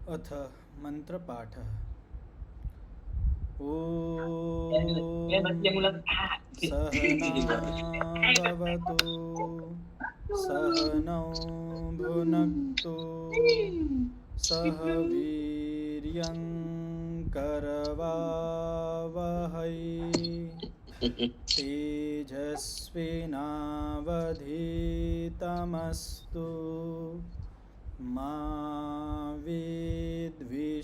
अथ मन्त्रपाठः। सहनाववतु सहनौ भुनक्तु सह वीर्यङ्करवावहै तेजस्विनावधीतमस्तु मा विद्विषावहै।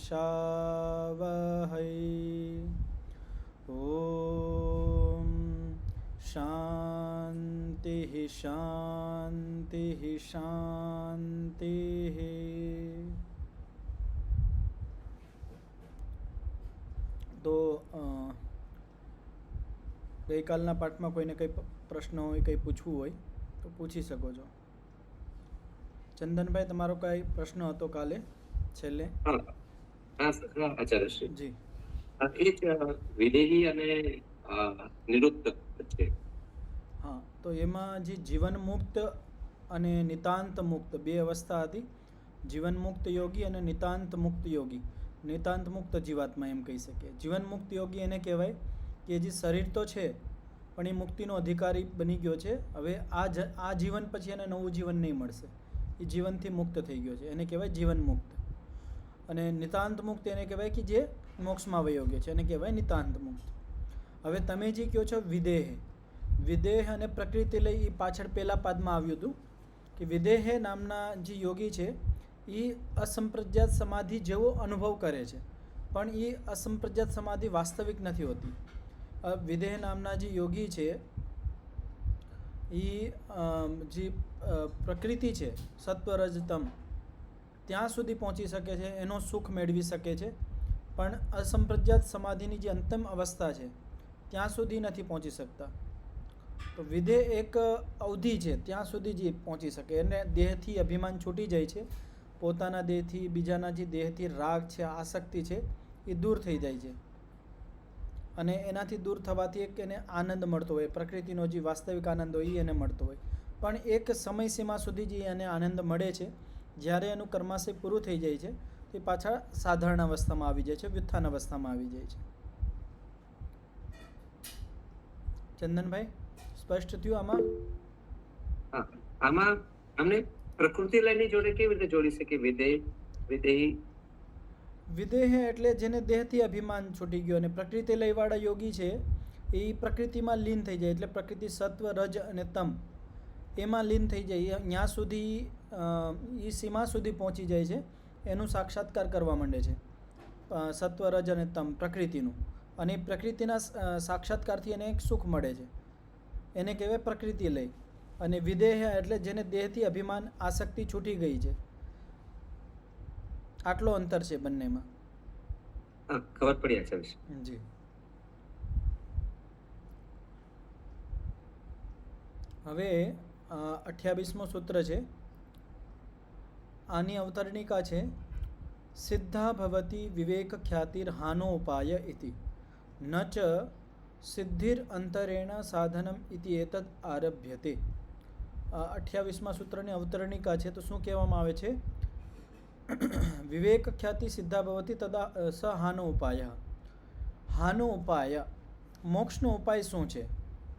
ॐ शान्तिः शान्तिः शान्तिः। તો ગઈકાલના પાઠમાં કોઈને કંઈ પ્રશ્ન હોય, કંઈ પૂછવું હોય તો પૂછી શકો છો. ચંદનભાઈ, તમારો કઈ પ્રશ્ન હતો કાલે છેલ્લે? આચાર્યશ્રી જી. એ જ વિદેહી અને નિરુક્ત છે. હા, તો એમાં જે જીવન મુક્ત અને નિતાંત મુક્ત બે અવસ્થા હતી. જીવન મુક્ત યોગી અને નિતાંત મુક્ત યોગી. નિતાંત મુક્ત જીવાત્મા એમ કહી શકીએ. જીવન મુક્ત યોગી એને કહેવાય કે જે શરીર તો છે પણ એ મુક્તિનો અધિકારી બની ગયો છે. હવે આ જીવન પછી એને નવું જીવન નહીં મળશે. એ જીવનથી મુક્ત થઈ ગયો છે, એને કહેવાય જીવન મુક્ત. અને નિતાંત મુક્ત એને કહેવાય કે જે મોક્ષમાં વયો ગયો છે, એને કહેવાય નિતાંત મુક્ત. હવે તમે જે કહો છો વિદેહ, વિદેહ અને પ્રકૃતિ લઈ એ પાછળ પહેલા પાદમાં આવ્યું હતું કે વિદેહ નામના જે યોગી છે એ અસંપ્રજ્ઞાત સમાધિ જેવો અનુભવ કરે છે, પણ એ અસંપ્રજ્ઞાત સમાધિ વાસ્તવિક નથી હોતી. વિદેહ નામના જે યોગી છે એ જે પ્રકૃતિ છે સત્વરજતમ ત્યાં સુધી પહોંચી શકે છે, એનો સુખ મેળવી શકે છે, પણ અસંપ્રજ્ઞાત સમાધિની જે અંતિમ અવસ્થા છે ત્યાં સુધી નથી પહોંચી શકતા. તો વિદેહ એક અવધિ છે, ત્યાં સુધી જ પહોંચી શકે. એને દેહથી અભિમાન છૂટી જાય છે, પોતાના દેહથી બીજાના જે દેહથી રાગ છે, આસક્તિ છે એ દૂર થઈ જાય છે. અને એનાથી દૂર થવાથી એક એને આનંદ મળતો હોય, પ્રકૃતિનો જે વાસ્તવિક આનંદ હોય એ એને મળતો હોય. પણ એક સમય સીમા સુધી જે એને આનંદ મળે છે, જ્યારે એનું કર્માશય પૂરું થઈ જાય છે તે પાછા સાધારણ અવસ્થામાં આવી જાય છે, વ્યુત્થાન અવસ્થામાં આવી જાય છે. ચંદનભાઈ, સ્પષ્ટ થયું આમાં? આમાં અમને પ્રકૃતિ લયની જોડે કેવી રીતે જોડી શકીએ? વિદેહી વિદેહ એટલે જેને દેહથી અભિમાન છૂટી ગયો, અને પ્રકૃતિ લયવાળા યોગી છે એ પ્રકૃતિમાં લીન થઈ જાય. એટલે પ્રકૃતિ સત્વ, રજ અને તમ એમાં લીન થઈ જાય. ત્યાં સુધી એ સીમા સુધી પહોંચી જાય છે, એનું સાક્ષાત્કાર કરવા માંડે છે સત્વ, રજ અને તમ પ્રકૃતિનું. અને પ્રકૃતિના સાક્ષાત્કારથી એને એક સુખ મળે છે, એને કહેવાય પ્રકૃતિ લય. અને વિદેહ એટલે જેને દેહથી અભિમાન આસક્તિ છૂટી ગઈ છે. આટલો અંતર છે બંનેમાં. ખબર પડી આચાર્ય? જી. હવે 28મો સૂત્ર છે, આની અવતરણિકા છે સિદ્ધા ભવતી વિવેક ખ્યાતિર હાનો ઉપાય ઇતિ ન ચ સિદ્ધિર અંતરેણ સાધનમ ઇતિ એતદ આરભ્યતે. 28મા સૂત્રની અવતરણિકા છે. તો શું કહેવામાં આવે છે? વિવેક ખ્યાતિ સિદ્ધા ભવતી તદા સ હાનો ઉપાય. હાનો ઉપાય, મોક્ષનો ઉપાય શું છે?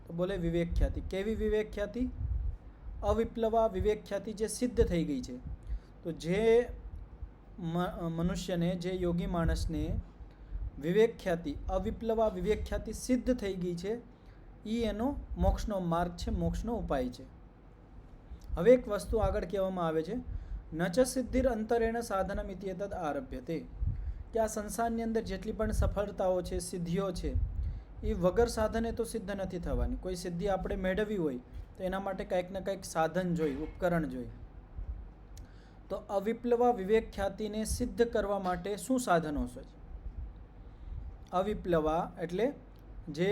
તો બોલે વિવેક ખ્યાતિ. કેવી વિવેક ખ્યાતિ? અવિપ્લવા વિવેક ખ્યાતિ જે સિદ્ધ થઈ ગઈ છે. તો જે મનુષ્યને, જે યોગી માણસને વિવેક ખ્યાતિ, અવિપ્લવા વિવેક ખ્યાતિ સિદ્ધ થઈ ગઈ છે, એ એનો મોક્ષનો માર્ગ છે, મોક્ષનો ઉપાય છે. હવે એક વસ્તુ આગળ કહેવામાં આવે છે, ન ચ સિદ્ધિર અંતરેણ સાધનમ ઇતિ એતદ આરભ્યતે, કે આ સંસારની અંદર જેટલી પણ સફળતાઓ છે, સિદ્ધિઓ છે, એ વગર સાધને તો સિદ્ધ નથી થવાની. કોઈ સિદ્ધિ આપણે મેળવવી હોય તો એના માટે કંઈક ને કંઈક સાધન જોઈએ, ઉપકરણ જોઈએ. તો અવિપ્લવા વિવેક ખ્યાતિને સિદ્ધ કરવા માટે શું સાધનો છે? અવિપ્લવા એટલે જે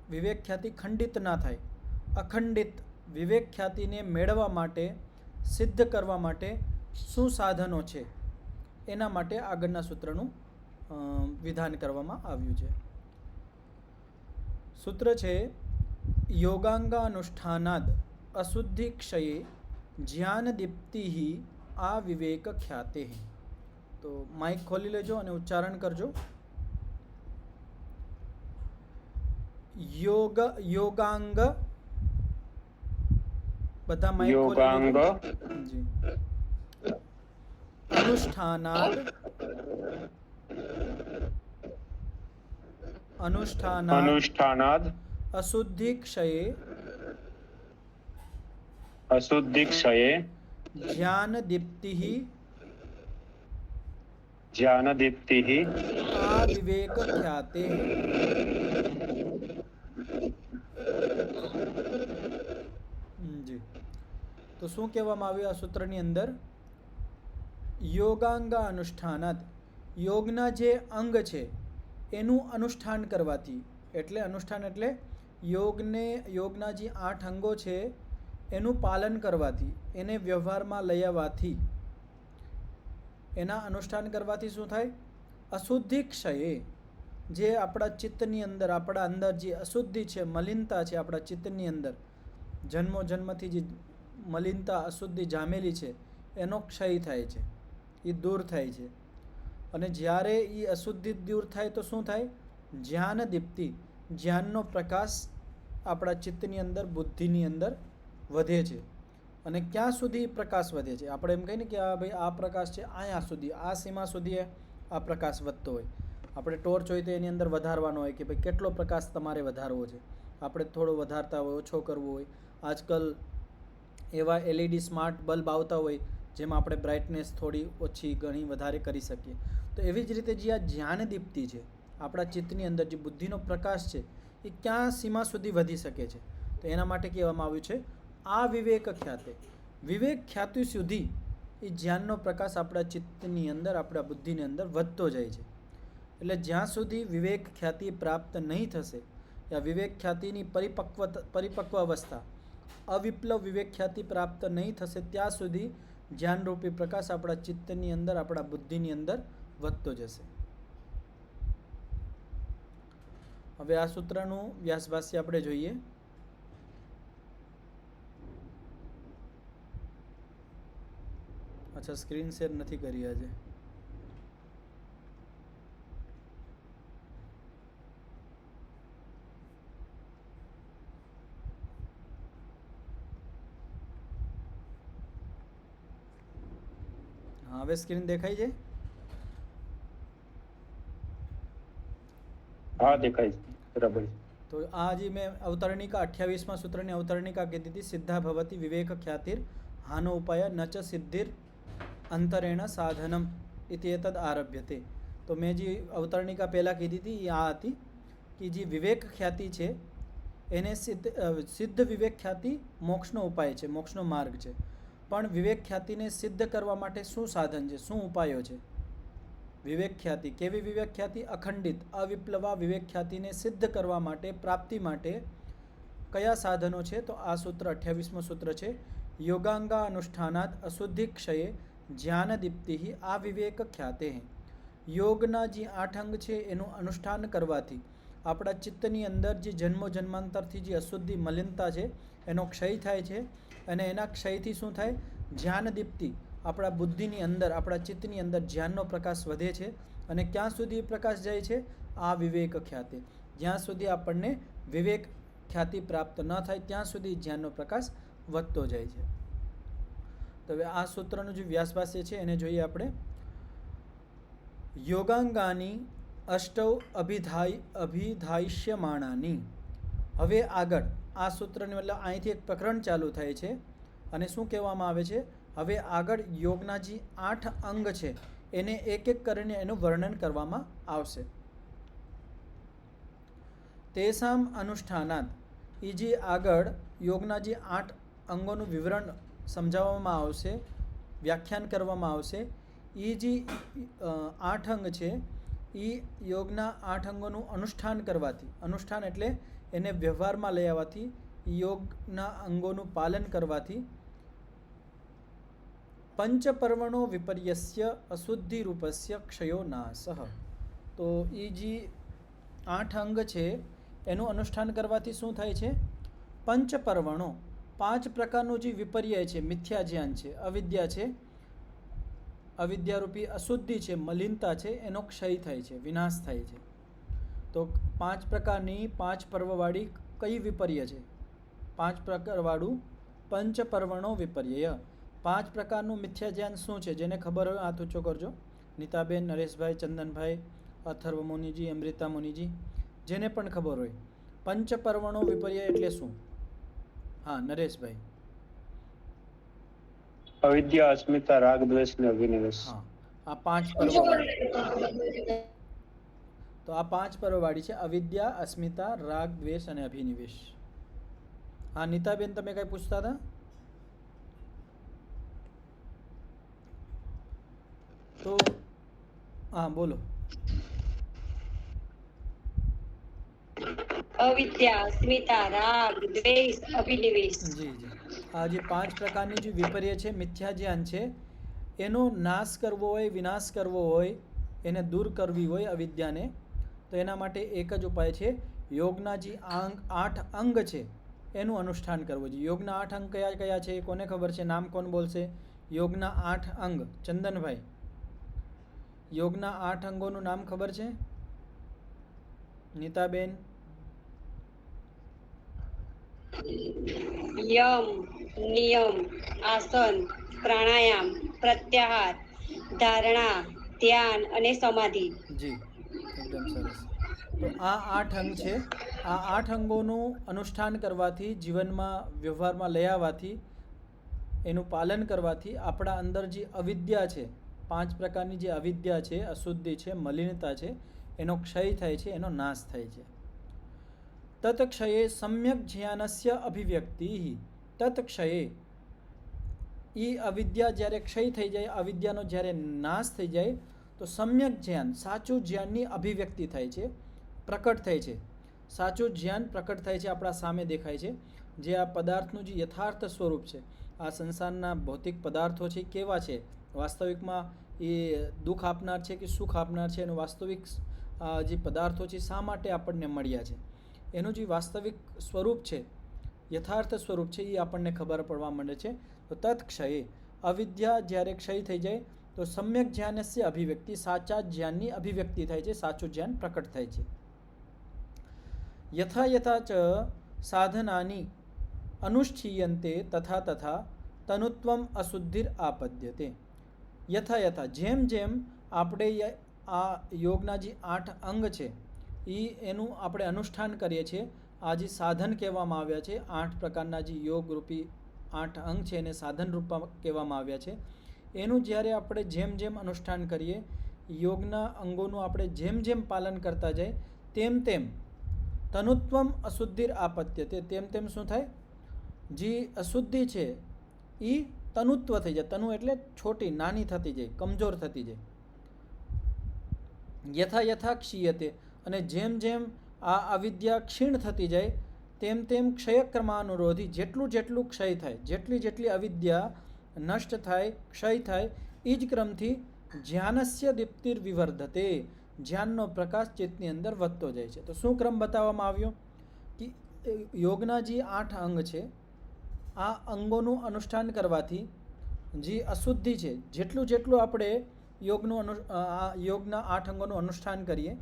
વિવેક ખ્યાતિ ખંડિત ના થાય, અખંડિત વિવેક ખ્યાતિને મેળવવા માટે, સિદ્ધ કરવા માટે શું સાધનો છે, એના માટે આગળના સૂત્રનું વિધાન કરવામાં આવ્યું છે. સૂત્ર છે યોગાંગાનુષ્ઠાનાદ અશુદ્ધિ ક્ષયે જ્ઞાન દીપ્તિ આ વિવેક ખ્યાતે. તો માઇક ખોલી લેજો અને ઉચ્ચારણ કરજો. યોગાંગ. બધા માઇક ખોલી યોગાંગ લેજો. જી. અનુષ્ઠાનાદ. અનુષ્ઠાનાદ અશુદ્ધિક્ષયે અશુદ્ધિક્ષયે જ્ઞાનદીપ્તિઃ જ્ઞાનદીપ્તિઃ આવિવેકખ્યાતેઃ. જી. તો શું કહેવામાં આવ્યું આ સૂત્રની અંદર? યોગાંગ અનુષ્ઠાનાત, યોગના જે અંગ છે એનું અનુષ્ઠાન કરવાથી, એટલે અનુષ્ઠાન એટલે યોગના જે 8 અંગો છે એનું પાલન કરવાથી, એને વ્યવહારમાં લઈ આવવાથી, એના અનુષ્ઠાન કરવાથી શું થાય? અશુદ્ધિ ક્ષયે, જે આપણા ચિત્તની અંદર, આપણા અંદર જે અશુદ્ધિ છે, મલિનતા છે આપણા ચિત્તની અંદર, જન્મોજન્મથી જે મલિનતા અશુદ્ધિ જામેલી છે એનો ક્ષય થાય છે, એ દૂર થાય છે. અને જ્યારે એ અશુદ્ધિ દૂર થાય તો શું થાય? જ્ઞાન દીપ્તિ, જ્ઞાનનો પ્રકાશ આપણા ચિત્તની અંદર, બુદ્ધિની અંદર વધે છે. અને ક્યાં સુધી પ્રકાશ વધે છે? આપણે એમ કહીએ ને કે આ ભાઈ આ પ્રકાશ છે અહીંયા સુધી, આ સીમા સુધી આ પ્રકાશ વધતો હોય. આપણે ટોર્ચ હોય તો એની અંદર વધારવાનો હોય કે ભાઈ કેટલો પ્રકાશ તમારે વધારવો છે, આપણે થોડો વધારતા હોય, ઓછો કરવો હોય. આજકાલ એવા LED સ્માર્ટ બલ્બ આવતા હોય જેમાં આપણે બ્રાઇટનેસ થોડી ઓછી ઘણી વધારે કરી શકીએ. તો એવી જ રીતે જે આ જ્ઞાન દીપ્તિ છે આપણા ચિત્તની અંદર, જે બુદ્ધિનો પ્રકાશ છે, એ ક્યાં સીમા સુધી વધી શકે છે? તો એના માટે કહેવામાં આવ્યું છે આ વિવેક ખ્યાતે, વિવેક ખ્યાતિ સુધી એ જ્ઞાનનો પ્રકાશ આપણા ચિત્તની અંદર, આપણા બુદ્ધિની અંદર વધતો જાય છે. એટલે જ્યાં સુધી વિવેક ખ્યાતિ પ્રાપ્ત નહીં થશે, યા વિવેક ખ્યાતિની પરિપક્વ અવસ્થા, અવિપ્લવ વિવેક ખ્યાતિ પ્રાપ્ત નહીં થશે, ત્યાં સુધી જ્ઞાનરૂપી પ્રકાશ આપણા ચિત્તની અંદર, આપણા બુદ્ધિની અંદર વધતો જશે. હવે આ સૂત્રનું વ્યાસભાષ્ય આપણે જોઈએ. અચ્છા, સ્ક્રીન શેર નથી કરી આજે. હા, હવે સ્ક્રીન દેખાય છે? હા, દેખાય છે. બરાબર. તો આ જે મેં અવતરણિકા 28મા સૂત્રની અવતરણિકા કીધી હતી, સિદ્ધા ભવતી વિવેક ખ્યાતિર હાનો ઉપાય ન ચ સિદ્ધિર અંતરેણ સાધનમ ઇતિ એતદ આરભ્યતે. તો મેં જે અવતરણિકા પહેલાં કીધી હતી એ આ હતી કે જે વિવેક ખ્યાતિ છે એને સિદ્ધ વિવેક ખ્યાતિ મોક્ષનો ઉપાય છે, મોક્ષનો માર્ગ છે. પણ વિવેક ખ્યાતિને સિદ્ધ કરવા માટે શું સાધન છે, શું ઉપાયો છે? વિવેક ખ્યાતિ, કેવી વિવેક ખ્યાતિ? અખંડિત અવિપ્લવા વિવેક ખ્યાતિને સિદ્ધ કરવા માટે, પ્રાપ્તિ માટે કયા સાધનો છે? તો આ સૂત્ર 28મું સૂત્ર છે. યોગાંગા અનુષ્ઠાનાત અશુદ્ધિ ક્ષયે જ્ઞાન દીપ્તિ આ વિવેક ખ્યાતે. યોગના જે 8 અંગ છે એનું અનુષ્ઠાન કરવાથી આપણા ચિત્તની અંદર જે જન્મો જન્માંતરથી જે અશુદ્ધિ મલિનતા છે એનો ક્ષય થાય છે. અને એના ક્ષયથી શું થાય? જ્ઞાન દીપ્તિ, આપણા બુદ્ધિની અંદર, આપણા ચિત્તની અંદર જ્ઞાનનો પ્રકાશ વધે છે. અને ક્યાં સુધી પ્રકાશ જાય છે? આ વિવેક ખ્યાતે. જ્યાં સુધી આપણને વિવેક ખ્યાતિ પ્રાપ્ત ન થાય ત્યાં સુધી જ્ઞાનનો પ્રકાશ વધતો જાય છે. તો હવે આ સૂત્રનું જે વ્યાસભાષ્ય છે એને જોઈએ આપણે. યોગાંગાની અષ્ટૌ અભિધાયિષ્યમાણાની. હવે આગળ આ સૂત્રની મતલબ અહીંથી એક પ્રકરણ ચાલુ થાય છે અને શું કહેવામાં આવે છે? હવે આગળ યોગના જે 8 અંગ છે એને એક એક કરીને એનું વર્ણન કરવામાં આવશે. તેસામ અનુષ્ઠાનાત, એ જે આગળ યોગના જે 8 અંગોનું વિવરણ સમજાવવામાં આવશે, વ્યાખ્યાન કરવામાં આવશે. એ જે 8 અંગ છે એ યોગના 8 અંગોનું અનુષ્ઠાન કરવાથી, અનુષ્ઠાન એટલે એને વ્યવહારમાં લઈ આવવાથી, યોગના અંગોનું પાલન કરવાથી પંચપર્વણો વિપર્યસ્ય અશુદ્ધિ રૂપસ્ય ક્ષયો નાશ. તો એ જે 8 અંગ છે એનું અનુષ્ઠાન કરવાથી શું થાય છે? પંચપર્વણો, 5 પ્રકારનું જે વિપર્ય છે, મિથ્યા જ્ઞાન છે, અવિદ્યા છે, અવિદ્યારૂપી અશુદ્ધિ છે, મલિનતા છે, એનો ક્ષય થાય છે, વિનાશ થાય છે. તો 5 પ્રકારની 5 પર્વવાળી કઈ વિપર્ય છે? 5 પ્રકારવાળું પંચપર્વણો વિપર્ય. 5 પ્રકારનું મિથ્યા જ્ઞાન શું છે? જેને ખબર હોય હાથ ઊંચો કરજો. નીતાબેન, નરેશભાઈ, ચંદનભાઈ, અથર્વ મુનિજી, અમૃતા મુનિજી, જેને પણ ખબર હોય. પંચપર્વણો વિપર્ય એટલે શું? હા, નરેશભાઈ. અવિદ્યા, અસ્મિતા, રાગ, દ્વેષ ને અભિનિવેશ. હા, આ 5 પર્વવાળી. તો આ 5 પર્વવાળી છે: અવિદ્યા, અસ્મિતા, રાગ, દ્વેષ અને અભિનિવેશ. હા, નીતાબેન, તમે કઈ પૂછતા હતા? તો હા, બોલો. અવિદ્યા, અસ્મિતા, રાગ, દ્વેષ, અભિનિવેશ. જી જી. આ જે 5 પ્રકારની જે વિપર્ય છે, મિથ્યા જ્ઞાન છે, એનો નાશ કરવો હોય, વિનાશ કરવો હોય, એને દૂર કરવી હોય અવિદ્યાને, તો એના માટે એક જ ઉપાય છે: યોગના જે 8 અંગ છે એનું અનુષ્ઠાન કરવું જોઈએ. યોગના 8 અંગ કયા કયા છે? કોને ખબર છે? નામ કોણ બોલશે? યોગના 8 અંગ. ચંદનભાઈ, યોગના 8 અંગોનું નામ ખબર છે? નીતાબેન? યમ, નિયમ, આસન, પ્રાણાયામ, પ્રત્યાહાર, ધારણા, ધ્યાન અને સમાધિ. જી, એકદમ સરસ. તો આ 8 અંગ છે. આ 8 અંગોનું અનુષ્ઠાન કરવાથી, જીવનમાં વ્યવહારમાં લઈ આવવાથી, એનું પાલન કરવાથી આપણા અંદર જે અવિદ્યા છે, 5 પ્રકારની જે અવિદ્યા છે, અશુદ્ધિ છે, મલિનતા છે, એનો ક્ષય થાય છે, એનો નાશ થાય છે. તત્ક્ષયે સમ્યક જ્ઞાનસ્ય અભિવ્યક્તિ. તત્ક્ષયે, એ અવિદ્યા જ્યારે ક્ષય થઈ જાય, અવિદ્યાનો જ્યારે નાશ થઈ જાય, તો સમ્યક જ્ઞાન, સાચું જ્ઞાનની અભિવ્યક્તિ થાય છે, પ્રકટ થાય છે. સાચું જ્ઞાન પ્રકટ થાય છે, આપણા સામે દેખાય છે. જે આ પદાર્થનું જે યથાર્થ સ્વરૂપ છે, આ સંસારના ભૌતિક પદાર્થો છે, કેવા છે, વાસ્તવિકમાં એ દુઃખ આપનાર છે કે સુખ આપનાર છે, એનું વાસ્તવિક જે પદાર્થો છે શા માટે આપણને મળ્યા છે, એનું જે વાસ્તવિક સ્વરૂપ છે, યથાર્થ સ્વરૂપ છે, એ આપણને ખબર પડવા માંડે છે. તો તત્ક્ષયે, અવિદ્યા જ્યારે ક્ષય થઈ જાય, તો સમ્યક જ્ઞાનસ્ય અભિવ્યક્તિ, સાચા જ્ઞાનની અભિવ્યક્તિ થાય છે, સાચું જ્ઞાન પ્રકટ થાય છે. યથા યથા ચ સાધનાની અનુષ્ઠીયન્તે તથા તથા તનુત્વમ અશુદ્ધિર આપદ્યતે. યથા યથા, જેમ જેમ આપણે આ યોગના જે 8 અંગ છે એનું આપણે અનુષ્ઠાન કરીએ છીએ, આ જે સાધન કહેવામાં આવ્યા છે, 8 પ્રકારના જે યોગરૂપી 8 અંગ છે એને સાધન રૂપમાં કહેવામાં આવ્યા છે, એનું જ્યારે આપણે જેમ જેમ અનુષ્ઠાન કરીએ, યોગના અંગોનું આપણે જેમ જેમ પાલન કરતા જાય, તેમ તેમ તનુત્વમ અશુદ્ધિર આપત્યતે, તેમ તેમ શું થાય? જે અશુદ્ધિ છે એ તનુત્વ થઈ જાય. તનુ એટલે છોટી, નાની થતી જાય, કમજોર થતી જાય. યથા યથા ક્ષીયતે, અને જેમ જેમ આ અવિદ્યા ક્ષીણ થતી જાય, તેમ તેમ ક્ષયક્રમાનુરોધી, જેટલું જેટલું ક્ષય થાય, જેટલી જેટલી અવિદ્યા નષ્ટ થાય, ક્ષય થાય, એ જ ક્રમથી જ્ઞાનસ્ય દીપ્તિર વિવર્ધતે, જ્ઞાનનો પ્રકાશ ચિત્તની અંદર વધતો જાય છે. તો શું ક્રમ બતાવવામાં આવ્યો? કે યોગના જે 8 અંગ છે, આ અંગોનું અનુષ્ઠાન કરવાથી જે અશુદ્ધિ છે, જેટલું જેટલું આપણે યોગના 8 અંગોનું અનુષ્ઠાન કરીએ,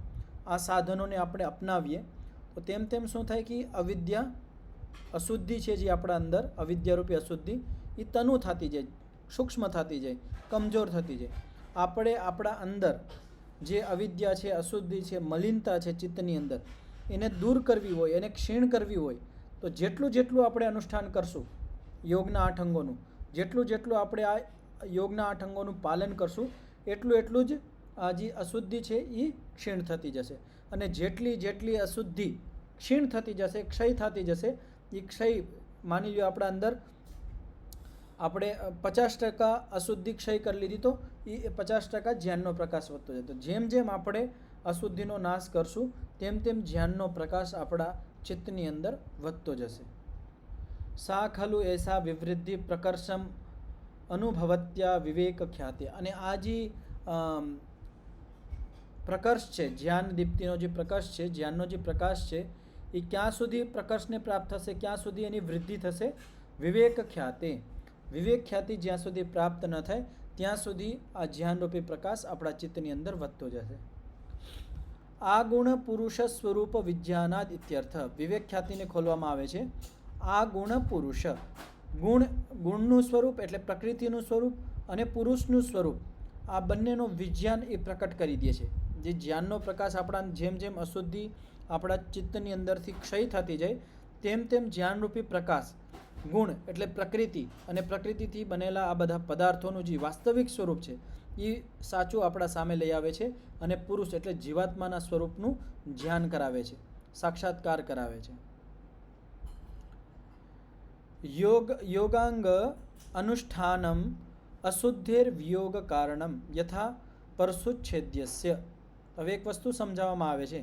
આ સાધનોને આપણે અપનાવીએ, તો તેમ તેમ શું થાય કે અવિદ્યા, અશુદ્ધિ છે જે આપણા અંદર, અવિદ્યારૂપી અશુદ્ધિ, એ તનુ થતી જાય, સૂક્ષ્મ થતી જાય, કમજોર થતી જાય. આપણે આપણા અંદર જે અવિદ્યા છે, અશુદ્ધિ છે, મલિનતા છે ચિત્તની અંદર, એને દૂર કરવી હોય, એને ક્ષીણ કરવી હોય, તો જેટલું જેટલું આપણે અનુષ્ઠાન કરશું યોગના 8 અંગોનું, જેટલું જેટલું આપણે આ યોગના 8 અંગોનું પાલન કરશું, એટલું એટલું જ આ જે અશુદ્ધિ છે એ ક્ષીણ થતી જશે. અને જેટલી જેટલી અશુદ્ધિ ક્ષીણ થતી જશે, ક્ષય થતી જશે, એ ક્ષય, માની લો આપણા અંદર આપણે 50% અશુદ્ધિ ક્ષય કરી લીધી, તો એ 50% જ્ઞાનનો પ્રકાશ વધતો જાય. તો જેમ જેમ આપણે અશુદ્ધિનો નાશ કરશું, તેમ તેમ જ્ઞાનનો પ્રકાશ આપણા ચિત્તની અંદર વધતો જશે. સા ખલુ એસા વિવૃદ્ધિ પ્રકર્ષમ અનુભવત્યા વિવેક ખ્યાતિ. અને આ જે પ્રકર્ષ છે, જ્ઞાન દીપ્તિનો જે પ્રકાશ છે, જ્ઞાનનો જે પ્રકાશ છે, એ ક્યાં સુધી પ્રકર્ષને પ્રાપ્ત થશે, ક્યાં સુધી એની વૃદ્ધિ થશે? વિવેક ખ્યાતિ. વિવેક ખ્યાતિ જ્યાં સુધી પ્રાપ્ત ન થાય ત્યાં સુધી આ જ્ઞાનરૂપી પ્રકાશ આપણા ચિત્તની અંદર વધતો જશે. આ ગુણ પુરુષ સ્વરૂપ વિજ્ઞાનાદ ઇત્યર્થ. વિવેક ખ્યાતિને ખોલવામાં આવે છે. આ ગુણ પુરુષ, ગુણનું સ્વરૂપ એટલે પ્રકૃતિનું સ્વરૂપ અને પુરુષનું સ્વરૂપ, આ બંનેનો વિજ્ઞાન એ પ્રકટ કરી દે છે. જે જ્ઞાનનો પ્રકાશ આપણા જેમ જેમ અશુદ્ધિ આપણા ચિત્તની અંદરથી ક્ષય થતી જાય તેમ તેમ જ્ઞાનરૂપી પ્રકાશ, ગુણ એટલે પ્રકૃતિ અને પ્રકૃતિથી બનેલા આ બધા પદાર્થોનું જે વાસ્તવિક સ્વરૂપ છે એ સાચું આપણા સામે લઈ આવે છે અને પુરુષ એટલે જીવાત્માના સ્વરૂપનું ધ્યાન કરાવે છે, સાક્ષાત્કાર કરાવે છે. યોગાંગ અનુષ્ઠાનમ અશુદ્ધેર વિયોગ કારણમ યથા પરશુચ્છેદ્યસ્ય. હવે એક વસ્તુ સમજાવવામાં આવે છે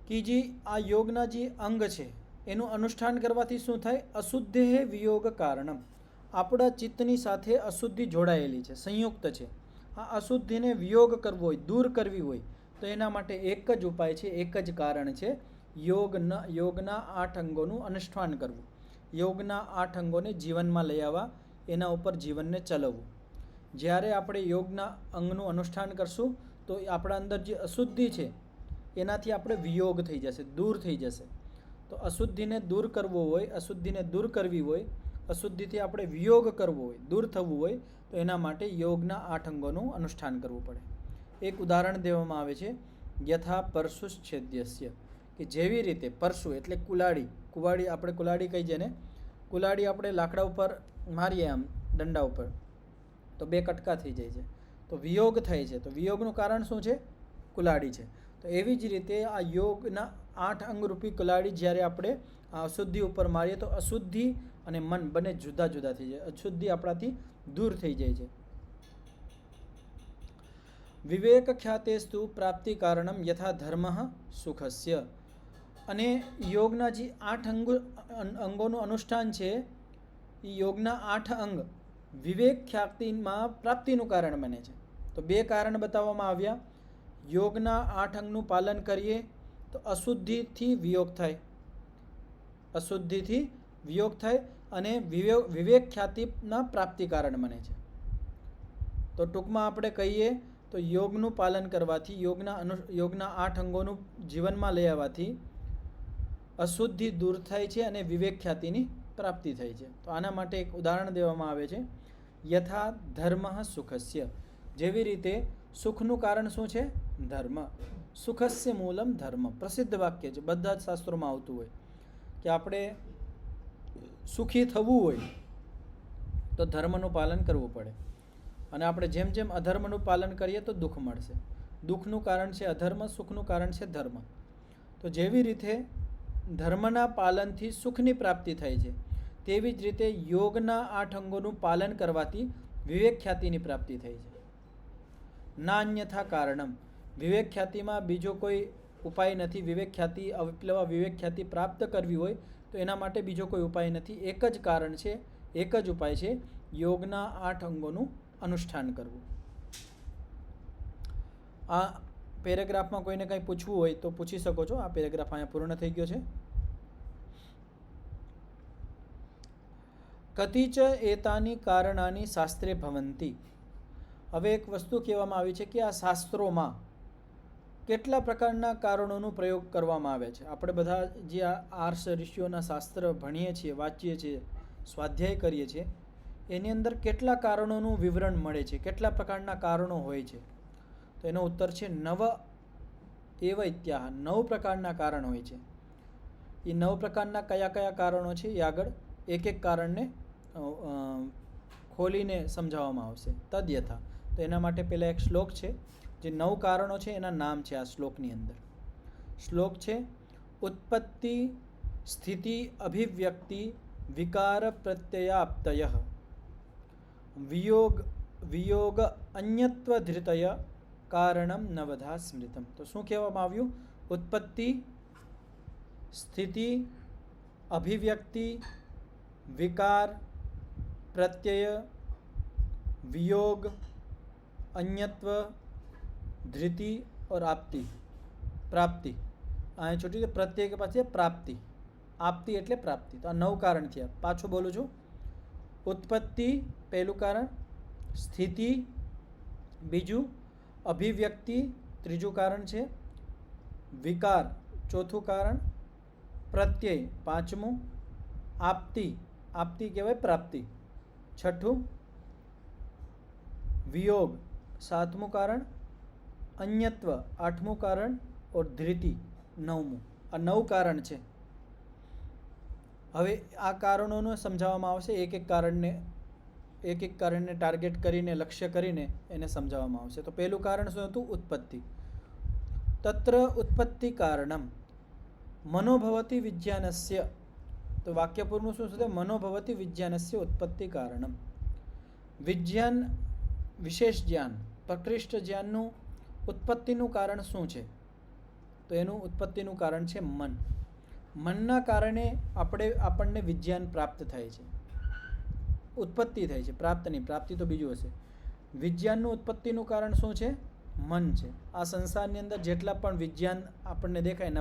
કે જે આ યોગના જે અંગ છે એનું અનુષ્ઠાન કરવાથી શું થાય? અશુદ્ધે વિયોગ કારણમ. આપણા ચિત્તની સાથે અશુદ્ધિ જોડાયેલી છે, સંયુક્ત છે. આ અશુદ્ધિને વિયોગ કરવો હોય, દૂર કરવી હોય તો એના માટે એક જ ઉપાય છે, એક જ કારણ છે, યોગના 8 અંગોનું અનુષ્ઠાન કરવું. યોગના 8 અંગોને જીવનમાં લઈ આવવા, એના ઉપર જીવનને ચલાવવું. જ્યારે આપણે યોગના અંગનું અનુષ્ઠાન કરશું તો આપણા અંદર જે અશુદ્ધિ છે એનાથી આપણે વિયોગ થઈ જશે, દૂર થઈ જશે. તો અશુદ્ધિને દૂર કરવો હોય, અશુદ્ધિને દૂર કરવી હોય, અશુદ્ધિથી આપણે વિયોગ કરવો હોય, દૂર થવું હોય તો એના માટે યોગના 8 અંગોનું અનુષ્ઠાન કરવું પડે. એક ઉદાહરણ દેવામાં આવે છે, યથા પરશુચ્છેદ્યસ્ય, કે જેવી રીતે પરશુ એટલે કુલાડી, આપણે કુલાડી કહી છે ને, કુલાડી આપણે લાકડા ઉપર મારીએ આમ દંડા ઉપર તો 2 કટકા થઈ જાય છે, તો વિયોગ થાય છે. તો વિયોગનું કારણ શું છે? કુલાડી છે. તો એવી જ રીતે આ યોગના 8 અંગરૂપી કુલાડી જ્યારે આપણે આ અશુદ્ધિ ઉપર મારીએ તો અશુદ્ધિ અને મન બંને જુદા જુદા થઈ જાય, અશુદ્ધિ આપણાથી દૂર થઈ જાય છે. વિવેક ખ્યાતેસ્તુ પ્રાપ્તિ કારણમ યથા ધર્મ સુખસ્ય. અને યોગના જે 8 અંગોનું અનુષ્ઠાન છે એ યોગના 8 અંગ વિવેક ખ્યાતિમાં પ્રાપ્તિનું કારણ બને છે. તો 2 કારણ બતાવવામાં આવ્યા. યોગના 8 અંગનું પાલન કરીએ તો અશુદ્ધિથી વિયોગ થાય, અશુદ્ધિથી વિયોગ થાય અને વિવેક ખ્યાતિના પ્રાપ્તિ કારણ બને છે. તો ટૂંકમાં આપણે કહીએ તો યોગનું પાલન કરવાથી, યોગના 8 અંગોનું જીવનમાં લઈ આવવાથી અશુદ્ધિ દૂર થાય છે અને વિવેક ખ્યાતિની પ્રાપ્તિ થાય છે. તો આના માટે એક ઉદાહરણ દેવામાં આવે છે, યથા ધર્મ સુખસ્ય. જેવી રીતે સુખનું કારણ શું છે? ધર્મ. સુખસ્ય મૂલમ ધર્મ. પ્રસિદ્ધ વાક્ય છે, બધા જ શાસ્ત્રોમાં આવતું હોય કે આપણે સુખી થવું હોય તો ધર્મનું પાલન કરવું પડે અને આપણે જેમ જેમ અધર્મનું પાલન કરીએ તો દુઃખ મળશે. દુઃખનું કારણ છે અધર્મ, સુખનું કારણ છે ધર્મ. તો જેવી રીતે ધર્મના પાલનથી સુખની પ્રાપ્તિ થાય છે તેવી જ રીતે યોગના 8 અંગોનું પાલન કરવાથી વિવેક ખ્યાતિની પ્રાપ્તિ થાય છે. નાન્યથા કારણમ. વિવેક ખ્યાતિમાં બીજો કોઈ ઉપાય નથી. વિવેક ખ્યાતિ અવિપ્લવા વિવેક ખ્યાતિ પ્રાપ્ત કરવી હોય તો એના માટે બીજો કોઈ ઉપાય નથી. એક જ કારણ છે, એક જ ઉપાય છે, યોગના 8 અંગોનું અનુષ્ઠાન કરવું. આ પેરેગ્રાફમાં કોઈને કંઈ પૂછવું હોય તો પૂછી શકો છો. આ પેરેગ્રાફ અહીંયા પૂર્ણ થઈ ગયો છે. કતિચ એતાની કારણાની શાસ્ત્રે ભવંતી. હવે એક વસ્તુ કહેવામાં આવી છે કે આ શાસ્ત્રોમાં કેટલા પ્રકારના કારણોનો પ્રયોગ કરવામાં આવે છે. આપણે બધા જે આ આર્ષ ઋષિઓના શાસ્ત્ર ભણીએ છીએ, વાંચીએ છીએ, સ્વાધ્યાય કરીએ છીએ, એની અંદર કેટલા કારણોનું વિવરણ મળે છે, કેટલા પ્રકારના કારણો હોય છે. તો એનો ઉત્તર છે 9 એવ ઇત્યાહ. 9 પ્રકારના કારણ હોય છે. એ 9 પ્રકારના કયા કયા કારણો છે એ આગળ એક એક કારણને ખોલીને સમજાવવામાં આવશે. તદ્યથા. તો એના માટે પહેલાં એક શ્લોક છે, જે 9 કારણો છે એના નામ છે આ શ્લોકની અંદર. શ્લોક છે, ઉત્પત્તિ સ્થિતિ અભિવ્યક્તિ વિકાર પ્રત્યયાપ્તય વિયોગ અન્યત્વ ધૃતય કારણમ નવધા સ્મૃતમ. તો શું કહેવામાં આવ્યું? ઉત્પત્તિ, સ્થિતિ, અભિવ્યક્તિ, વિકાર, પ્રત્યય, વિયોગ, અન્યત્વ, ધૃતિ और આપતિ, પ્રાપ્તિ. અહીંયા છોટી છે પ્રત્યય કે પાછી પ્રાપ્તિ. આપતિ એટલે પ્રાપ્તિ. તો આ 9 કારણ થયા. પાછું બોલું છું. ઉત્પત્તિ પહેલું કારણ, સ્થિતિ બીજું, અભિવ્યક્તિ ત્રીજું કારણ છે, વિકાર ચોથું કારણ, પ્રત્યય પાંચમું, આપતી કહેવાય પ્રાપ્તિ છઠ્ઠું, વિયોગ સાતમું કારણ, અન્યત્વ આઠમું કારણ, ઓર ધૃતિ નવમું. આ 9 કારણ છે. હવે આ કારણોને સમજાવવામાં આવશે. એક એક કારણને ટાર્ગેટ કરીને, લક્ષ્ય કરીને એને સમજાવવામાં આવશે. તો પહેલું કારણ શું હતું? ઉત્પત્તિ. તત્ર ઉત્પત્તિ કારણમ મનોભવતી વિજ્ઞાનસ્ય. તો વાક્ય પૂર્ણ શું છે? મનોભવતી વિજ્ઞાનસ્ય ઉત્પત્તિ કારણમ. વિજ્ઞાન વિશેષ જ્ઞાન, પ્રકૃષ્ટ જ્ઞાનનું ઉત્પત્તિનું કારણ શું છે? તો એનું ઉત્પત્તિનું કારણ છે મન. મનના કારણે આપણને વિજ્ઞાન પ્રાપ્ત થાય છે, ઉત્પત્તિ થાય છે, પ્રાપ્ત નહીં. પ્રાપ્તિ તો બીજું હશે. વિજ્ઞાનનું ઉત્પત્તિનું કારણ શું છે? મન છે. આ સંસારની અંદર જેટલા પણ વિજ્ઞાન આપણને દેખાય,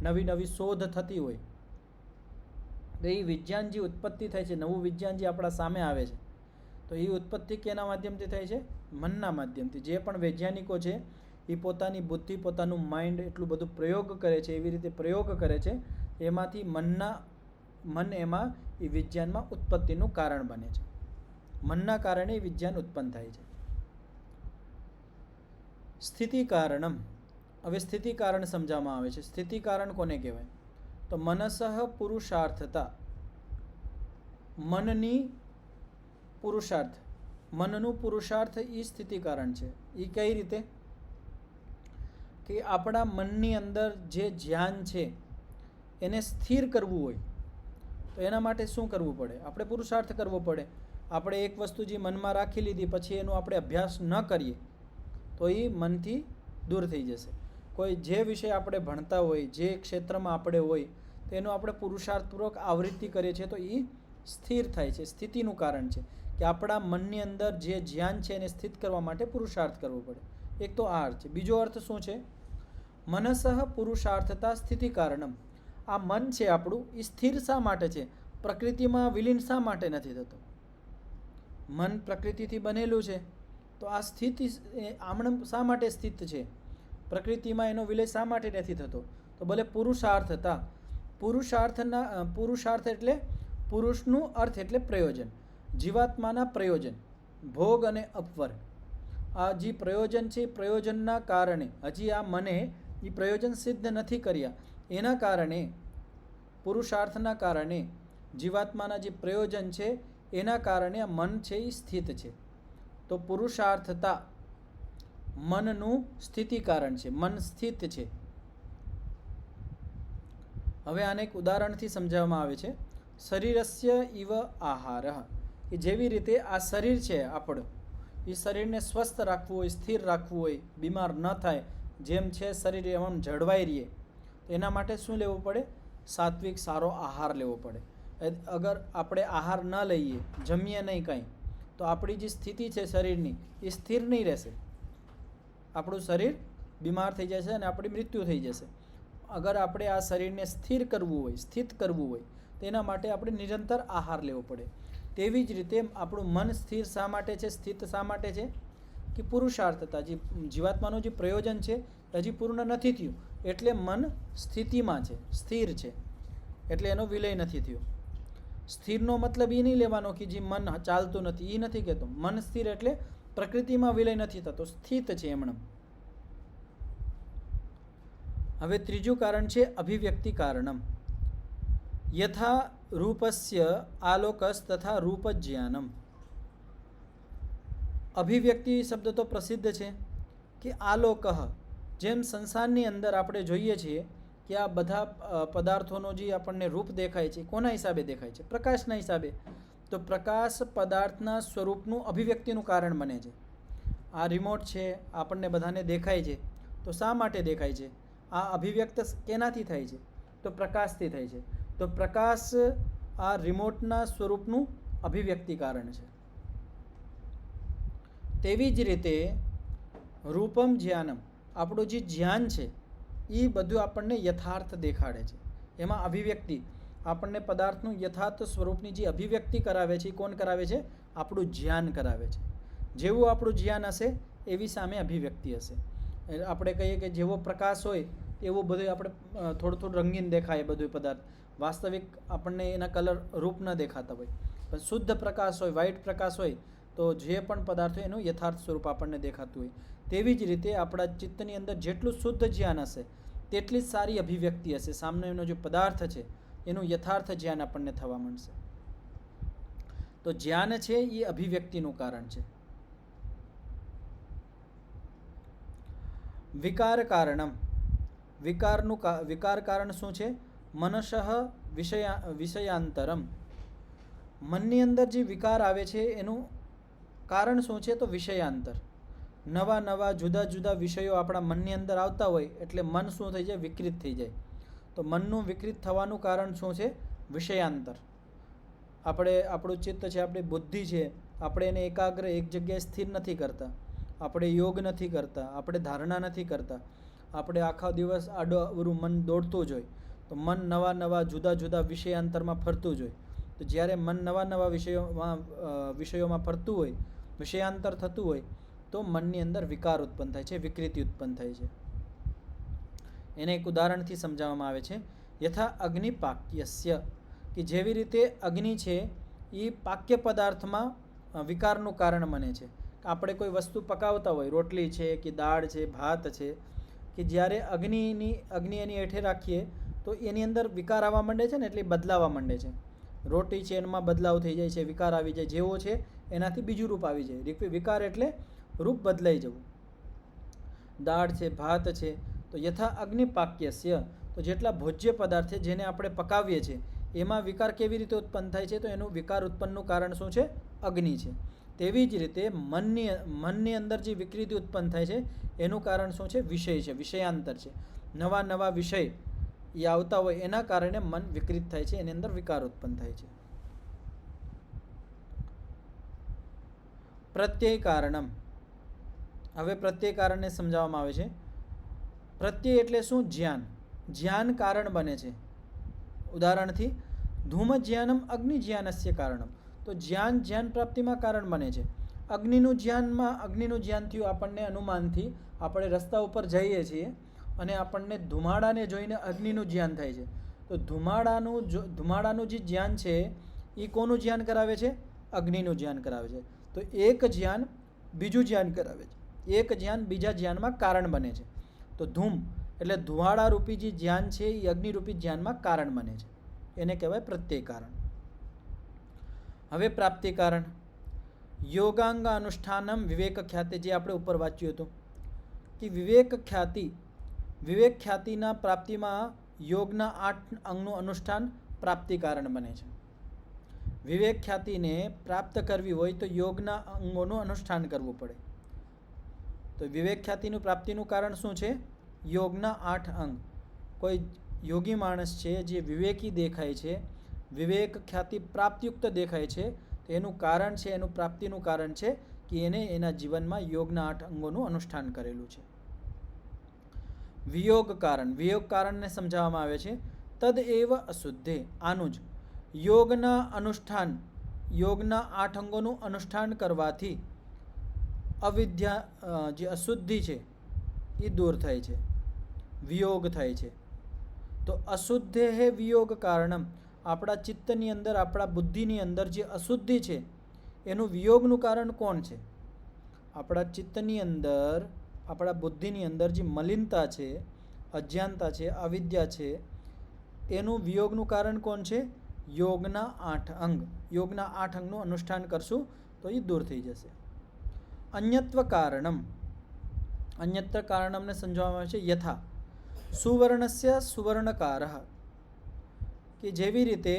નવી નવી શોધ થતી હોય, તો એ વિજ્ઞાન જે ઉત્પત્તિ થાય છે, નવું વિજ્ઞાન જે આપણા સામે આવે છે, તો એ ઉત્પત્તિ કેના માધ્યમથી થાય છે? મનના માધ્યમથી. જે પણ વૈજ્ઞાનિકો છે એ પોતાની બુદ્ધિ, પોતાનું માઇન્ડ એટલું બધું પ્રયોગ કરે છે, એવી રીતે પ્રયોગ કરે છે, એમાંથી મન એમાં એ વિજ્ઞાનમાં ઉત્પત્તિનું કારણ બને છે. મનના કારણે વિજ્ઞાન ઉત્પન્ન થાય છે. સ્થિતિ કારણમ. હવે સ્થિતિ કારણ સમજાવવામાં આવે છે. સ્થિતિ કારણ કોને કહેવાય? તો મનસઃ પુરુષાર્થતા. મનની પુરુષાર્થ, મનનું પુરુષાર્થ એ સ્થિતિ કારણ છે. એ કઈ રીતે? કે આપણા મનની અંદર જે ધ્યાન છે એને સ્થિર કરવું હોય તો એના માટે શું કરવું પડે? આપણે પુરુષાર્થ કરવો પડે. આપણે એક વસ્તુ જે મનમાં રાખી લીધી, પછી એનો આપણે અભ્યાસ ન કરીએ તો એ મનથી દૂર થઈ જશે. કોઈ જે વિષય આપણે ભણતા હોય, જે ક્ષેત્રમાં આપણે હોય, તો એનો આપણે પુરુષાર્થપૂર્વક આવૃત્તિ કરીએ છીએ તો એ સ્થિર થાય છે. સ્થિતિનું કારણ છે કે આપણા મનની અંદર જે ધ્યાન છે એને સ્થિત કરવા માટે પુરુષાર્થ કરવો પડે. એક તો આ અર્થ છે. બીજો અર્થ શું છે? મનસઃ પુરુષાર્થતા સ્થિતિ કારણમ. આ મન છે આપણું, એ સ્થિર શા માટે છે? પ્રકૃતિમાં વિલીન શા માટે નથી થતો? મન પ્રકૃતિથી બનેલું છે, તો આ સ્થિતિ આમણે શા માટે સ્થિત છે? પ્રકૃતિમાં એનો વિલય શા માટે નથી થતો? તો ભલે પુરુષાર્થતા. પુરુષાર્થ એટલે પુરુષનું અર્થ એટલે પ્રયોજન, જીવાત્માના પ્રયોજન, ભોગ અને અપવર્ગ. આ જે પ્રયોજન છે, પ્રયોજનના કારણે હજી આ મને એ પ્રયોજન સિદ્ધ નથી કર્યા, એના કારણે, પુરુષાર્થના કારણે, જીવાત્માના જે પ્રયોજન છે એના કારણે આ મન છે એ સ્થિત છે. તો પુરુષાર્થતા મનનું સ્થિતિ કારણ છે. મન સ્થિત છે. હવે આને એક ઉદાહરણથી સમજાવવામાં આવે છે. શરીરસ્ય ઇવ આહારઃ. કે જેવી રીતે આ શરીર છે આપણું, એ શરીરને સ્વસ્થ રાખવું હોય, સ્થિર રાખવું હોય, બીમાર ન થાય, જેમ છે શરીર એમ જળવાઈ રહીએ, એના માટે શું લેવું પડે? સાત્વિક સારો આહાર લેવો પડે. અગર આપણે આહાર ન લઈએ, જમીએ નહીં કંઈ, તો આપણી જે સ્થિતિ છે શરીરની એ સ્થિર નહીં રહેશે. આપણું શરીર બીમાર થઈ જશે અને આપણી મૃત્યુ થઈ જશે. અગર આપણે આ શરીરને સ્થિર કરવું હોય, સ્થિત કરવું હોય, તેના માટે આપણે નિરંતર આહાર લેવો પડે. તેવી જ રીતે આપણું મન સ્થિર શા માટે છે, સ્થિત શા માટે છે? કે પુરુષાર્થતા, જે જીવાત્માનું જે પ્રયોજન છે હજી પૂર્ણ નથી થયું, એટલે મન સ્થિતિમાં છે, સ્થિર છે, એટલે એનો વિલય નથી થયો. સ્થિરનો મતલબ એ નહીં લેવાનો કે જે મન ચાલતું નથી, એ નથી કહેતો. મન સ્થિર એટલે પ્રકૃતિમાં વિલય નથી થતો, સ્થિત છે એમણે. હવે ત્રીજું કારણ છે અભિવ્યક્તિ કારણમ. યથા રૂપસ્ય આલોકસ તથા રૂપ જ્ઞાનમ. અભિવ્યક્તિ શબ્દ તો પ્રસિદ્ધ છે કે આલોક, જેમ સંસારની અંદર આપણે જોઈએ છીએ કે આ બધા પદાર્થોનો જે આપણને રૂપ દેખાય છે, કોના હિસાબે દેખાય છે? પ્રકાશના હિસાબે. તો પ્રકાશ પદાર્થના સ્વરૂપનું અભિવ્યક્તિનું કારણ બને છે. આ રિમોટ છે, આપણને બધાને દેખાય છે, તો શા માટે દેખાય છે? આ અભિવ્યક્ત કેનાથી થાય છે? તો પ્રકાશથી થાય છે. તો પ્રકાશ આ રિમોટના સ્વરૂપનું અભિવ્યક્તિ કારણ છે. તેવી જ રીતે રૂપમ જ્ઞાનમ, આપણું જે જ્ઞાન છે એ બધું આપણને યથાર્થ દેખાડે છે. એમાં અભિવ્યક્તિ, આપણને પદાર્થનું યથાર્થ સ્વરૂપની જે અભિવ્યક્તિ કરાવે છે એ કોણ કરાવે છે? આપણું જ્ઞાન કરાવે છે. જેવું આપણું જ્ઞાન હશે એવી સામે અભિવ્યક્તિ હશે. આપણે કહીએ કે જેવો પ્રકાશ હોય એવું બધું આપણે થોડું થોડું રંગીન દેખાય બધું પદાર્થ, વાસ્તવિક આપણને એના કલર રૂપ ન દેખાતા હોય. પણ શુદ્ધ પ્રકાશ હોય, વ્હાઇટ પ્રકાશ હોય તો જે પણ પદાર્થ હોય એનું યથાર્થ સ્વરૂપ આપણને દેખાતું હોય. તેવી જ રીતે આપણા ચિત્તની અંદર જેટલું શુદ્ધ જ્ઞાન હશે તેટલી જ સારી અભિવ્યક્તિ હશે. સામેનો જે પદાર્થ છે એનું યથાર્થ જ્ઞાન આપણને થવા માંડશે. તો જ્ઞાન છે એ અભિવ્યક્તિનું કારણ છે. વિકાર કારણમ, વિકાર કારણ શું છે? મનસઃ વિષયાંતરમ, મનની અંદર જે વિકાર આવે છે એનું કારણ શું છે? તો વિષયાંતર. નવા નવા જુદા જુદા વિષયો આપણા મનની અંદર આવતા હોય એટલે મન શું થઈ જાય? વિકૃત થઈ જાય. તો મનનું વિકૃત થવાનું કારણ શું છે? વિષયાંતર. આપણું ચિત્ત છે, આપણી બુદ્ધિ છે, આપણે એને એકાગ્ર એક જગ્યાએ સ્થિર નથી કરતા, આપણે યોગ નથી કરતા, આપણે ધારણા નથી કરતા, આપણે આખા દિવસ આડું મન દોડતું જ હોય. તો મન નવા નવા જુદા જુદા વિષયાંતરમાં ફરતું જ હોય. તો જ્યારે મન નવા નવા વિષયોમાં ફરતું હોય, વિષયાંતર થતું હોય તો મનની અંદર વિકાર ઉત્પન્ન થાય છે, વિકૃતિ ઉત્પન્ન થાય છે. એને એક ઉદાહરણથી સમજાવવામાં આવે છે. યથા અગ્નિ પાક્યસ્ય, કે જેવી રીતે અગ્નિ છે એ પાક્ય પદાર્થમાં વિકારનું કારણ બને છે. આપણે કોઈ વસ્તુ પકાવતા હોય, રોટલી છે કે દાળ છે, ભાત છે, કે જ્યારે અગ્નિ એની હેઠે રાખીએ તો એની અંદર વિકાર આવવા માંડે છે ને, એટલે બદલાવા માંડે છે. રોટી છે એમાં બદલાવ થઈ જાય છે, વિકાર આવી જાય, જેવો છે એનાથી બીજું રૂપ આવી જાય. વિકાર એટલે રૂપ બદલાઈ જવું. દાળ છે, ભાત છે, તો યથા અગ્નિ પાક્યસ્ય, તો જેટલા ભોજ્ય પદાર્થ છે જેને આપણે પકાવીએ છીએ એમાં વિકાર કેવી રીતે ઉત્પન્ન થાય છે? તો એનું વિકાર ઉત્પન્નનું કારણ શું છે? અગ્નિ છે. તેવી જ રીતે મનની અંદર જે વિકૃતિ ઉત્પન્ન થાય છે એનું કારણ શું છે? વિષય છે, વિષયાંતર છે. નવા નવા વિષય એ આવતા હોય એના કારણે મન વિકૃત થાય છે, એની અંદર વિકાર ઉત્પન્ન થાય છે. પ્રત્યય કારણમ, હવે પ્રત્યય કારણને સમજાવવામાં આવે છે. પ્રત્યય એટલે શું? જ્ઞાન. જ્ઞાન કારણ બને છે. ઉદાહરણથી ધૂમ જ્ઞાનમ અગ્નિ જ્ઞાનસ્ય કારણમ, તો જ્ઞાન પ્રાપ્તિમાં કારણ બને છે. અગ્નિનું જ્ઞાન થયું આપણને અનુમાનથી. આપણે રસ્તા ઉપર જઈએ છીએ અને આપણને ધુમાડાને જોઈને અગ્નિનું જ્ઞાન થાય છે. તો ધુમાડાનું જે જ્ઞાન છે એ કોનું જ્ઞાન કરાવે છે? અગ્નિનું જ્ઞાન કરાવે છે. તો એક જ્ઞાન બીજું જ્ઞાન કરાવે છે, એક જ્ઞાન બીજા જ્ઞાનમાં કારણ બને છે. તો ધૂમ એટલે ધુવાડા રૂપી જે જ્ઞાન છે એ અગ્નિરૂપી જ્ઞાનમાં કારણ બને છે. એને કહેવાય પ્રત્યય કારણ. હવે પ્રાપ્તિ કારણ. યોગાંગ અનુષ્ઠાનમ વિવેક ખ્યાતિ, જે આપણે ઉપર વાંચ્યું હતું કે વિવેક ખ્યાતિના પ્રાપ્તિમાં યોગના 8 અંગનું અનુષ્ઠાન પ્રાપ્તિ કારણ બને છે. વિવેક ખ્યાતિને પ્રાપ્ત કરવી હોય તો યોગના અંગોનું અનુષ્ઠાન કરવું પડે. તો વિવેક ખ્યાતિનું પ્રાપ્તિનું કારણ શું છે? યોગના 8 અંગ. કોઈ યોગી માણસ છે જે વિવેકી દેખાય છે, વિવેક ખ્યાતિ પ્રાપ્તયુક્ત દેખાય છે, તો એનું કારણ છે, એનું પ્રાપ્તિનું કારણ છે કે એને એના જીવનમાં યોગના 8 અંગોનું અનુષ્ઠાન કરેલું છે. વિયોગ કારણને સમજાવવામાં આવે છે. તદ એવ અશુદ્ધે, આનું જ યોગના 8 અંગોનું અનુષ્ઠાન કરવાથી અવિદ્યા જે અશુદ્ધિ છે એ દૂર થાય છે, વિયોગ થાય છે. તો અશુદ્ધે હે વિયોગ કારણમ, આપણા ચિત્તની અંદર, આપણા બુદ્ધિની અંદર જે અશુદ્ધિ છે એનું વિયોગનું કારણ કોણ છે? આપણા ચિત્તની અંદર, આપણા બુદ્ધિની અંદર જે મલિનતા છે, અજ્ઞાનતા છે, અવિદ્યા છે, એનું વિયોગનું કારણ કોણ છે? યોગના 8 અંગ. યોગના 8 અંગનું અનુષ્ઠાન કરશું તો એ દૂર થઈ જશે. અન્યત્વ કારણમને સમજાવવામાં આવે છે. યથા સુવર્ણસ્ય સુવર્ણકારઃ, કે જેવી રીતે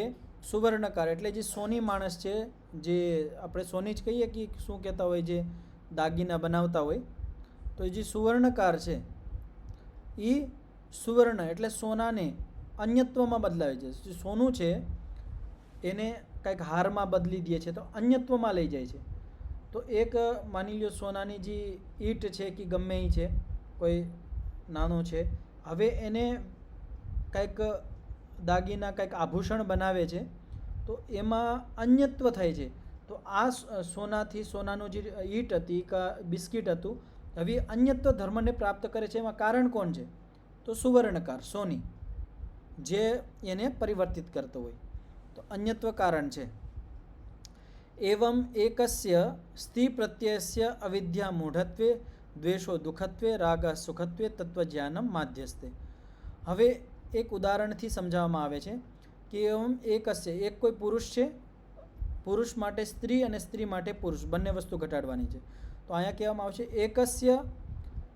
સુવર્ણકાર એટલે જે સોની માણસ છે, જે આપણે સોની જ કહીએ કે શું કહેતા હોય, જે દાગીના બનાવતા હોય, તો જે સુવર્ણકાર છે એ સુવર્ણ એટલે સોનાને અન્યત્વમાં બદલાવે છે. જે સોનું છે એને કંઈક હારમાં બદલી દે છે તો અન્યત્વમાં લઈ જાય છે. તો એક માની લો સોનાની જે ઈંટ છે કે ગમે એ છે, કોઈ નાનું છે, હવે એને કંઈક દાગીના, કંઈક આભૂષણ બનાવે છે તો એમાં અન્યત્વ થાય છે. તો તો આ સોનાથી સોનાનું જે ઈંટ હતી કે બિસ્કિટ હતું, હવે અન્યત્વ ધર્મને પ્રાપ્ત કરે છે. એમાં કારણ કોણ છે? તો સુવર્ણકાર સોની, જે એને પરિવર્તિત કરતો હોય, તો અન્યત્વ કારણ છે. એવમ એકસ્ય સ્થિ પ્રત્યયસ્ય અવિદ્યા મૂઢત્વે દ્વેષો દુઃખત્વે રાગ સુખત્વે તત્વજ્ઞાનમ માધ્યસ્તે. હવે એક ઉદાહરણથી સમજાવવામાં આવે છે કે એવમ એકસ્ય, એક કોઈ પુરુષ છે, પુરુષ માટે સ્ત્રી અને સ્ત્રી માટે પુરુષ, બંને વસ્તુ ઘટાડવાની છે. તો અહીંયા કહેવામાં આવશે એકસ્ય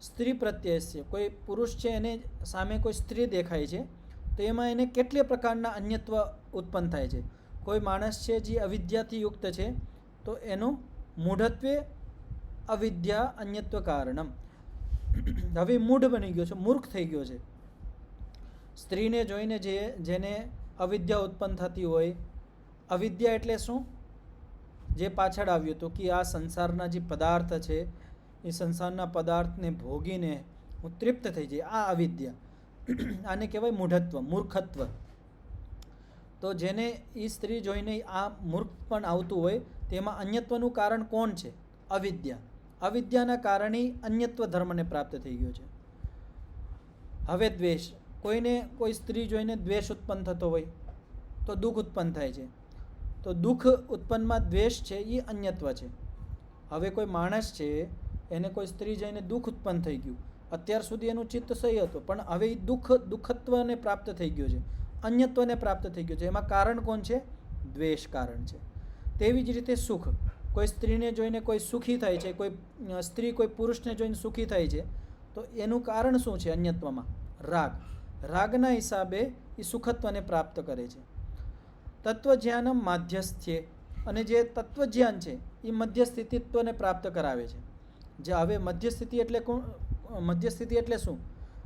સ્ત્રી પ્રત્યયસ્ય, કોઈ પુરુષ છે એને સામે કોઈ સ્ત્રી દેખાય છે, તો એમાં એને કેટલી પ્રકારના અન્યત્વ ઉત્પન્ન થાય છે. કોઈ માણસ છે જે અવિદ્યાથી યુક્ત છે, તો એનું મૂઢત્વે અવિદ્યા અન્યત્વ કારણમ, હવે મૂઢ બની ગયો છે, મૂર્ખ થઈ ગયો છે. સ્ત્રીને જોઈને જેને અવિદ્યા ઉત્પન્ન થતી હોય, અવિદ્યા એટલે શું? જે પાછળ આવ્યું હતું કે આ સંસારના જે પદાર્થ છે, એ સંસારના પદાર્થને ભોગીને હું તૃપ્ત થઈ જાય, આ અવિદ્યા. આને કહેવાય મૂઢત્વ, મૂર્ખત્વ. તો જેને એ સ્ત્રી જોઈને આ મૂર્ખ પણ આવતું હોય, તેમાં અન્યત્વનું કારણ કોણ છે? અવિદ્યા. અવિદ્યાના કારણે અન્યત્વ ધર્મને પ્રાપ્ત થઈ ગયો છે. હવે દ્વેષ, કોઈને કોઈ સ્ત્રી જોઈને દ્વેષ ઉત્પન્ન થતો હોય તો દુઃખ ઉત્પન્ન થાય છે. તો દુઃખ ઉત્પન્નમાં દ્વેષ છે એ અન્યત્વ છે. હવે કોઈ માણસ છે એને કોઈ સ્ત્રી જોઈને દુઃખ ઉત્પન્ન થઈ ગયું, અત્યાર સુધી એનું ચિત્ત સહી હતું, પણ હવે એ દુઃખત્વને પ્રાપ્ત થઈ ગયું છે, અન્યત્વને પ્રાપ્ત થઈ ગયું છે. એમાં કારણ કોણ છે? દ્વેષ કારણ છે. તેવી જ રીતે સુખ, કોઈ સ્ત્રીને જોઈને કોઈ સુખી થાય છે, કોઈ સ્ત્રી કોઈ પુરુષને જોઈને સુખી થાય છે, તો એનું કારણ શું છે? અન્યત્વમાં રાગ. રાગના હિસાબે એ સુખત્વને પ્રાપ્ત કરે છે. તત્વજ્ઞાનમ માધ્યસ્થ્ય, અને જે તત્વજ્ઞાન છે એ મધ્યસ્થિતિત્વને પ્રાપ્ત કરાવે છે. જે હવે મધ્યસ્થિતિ એટલે શું?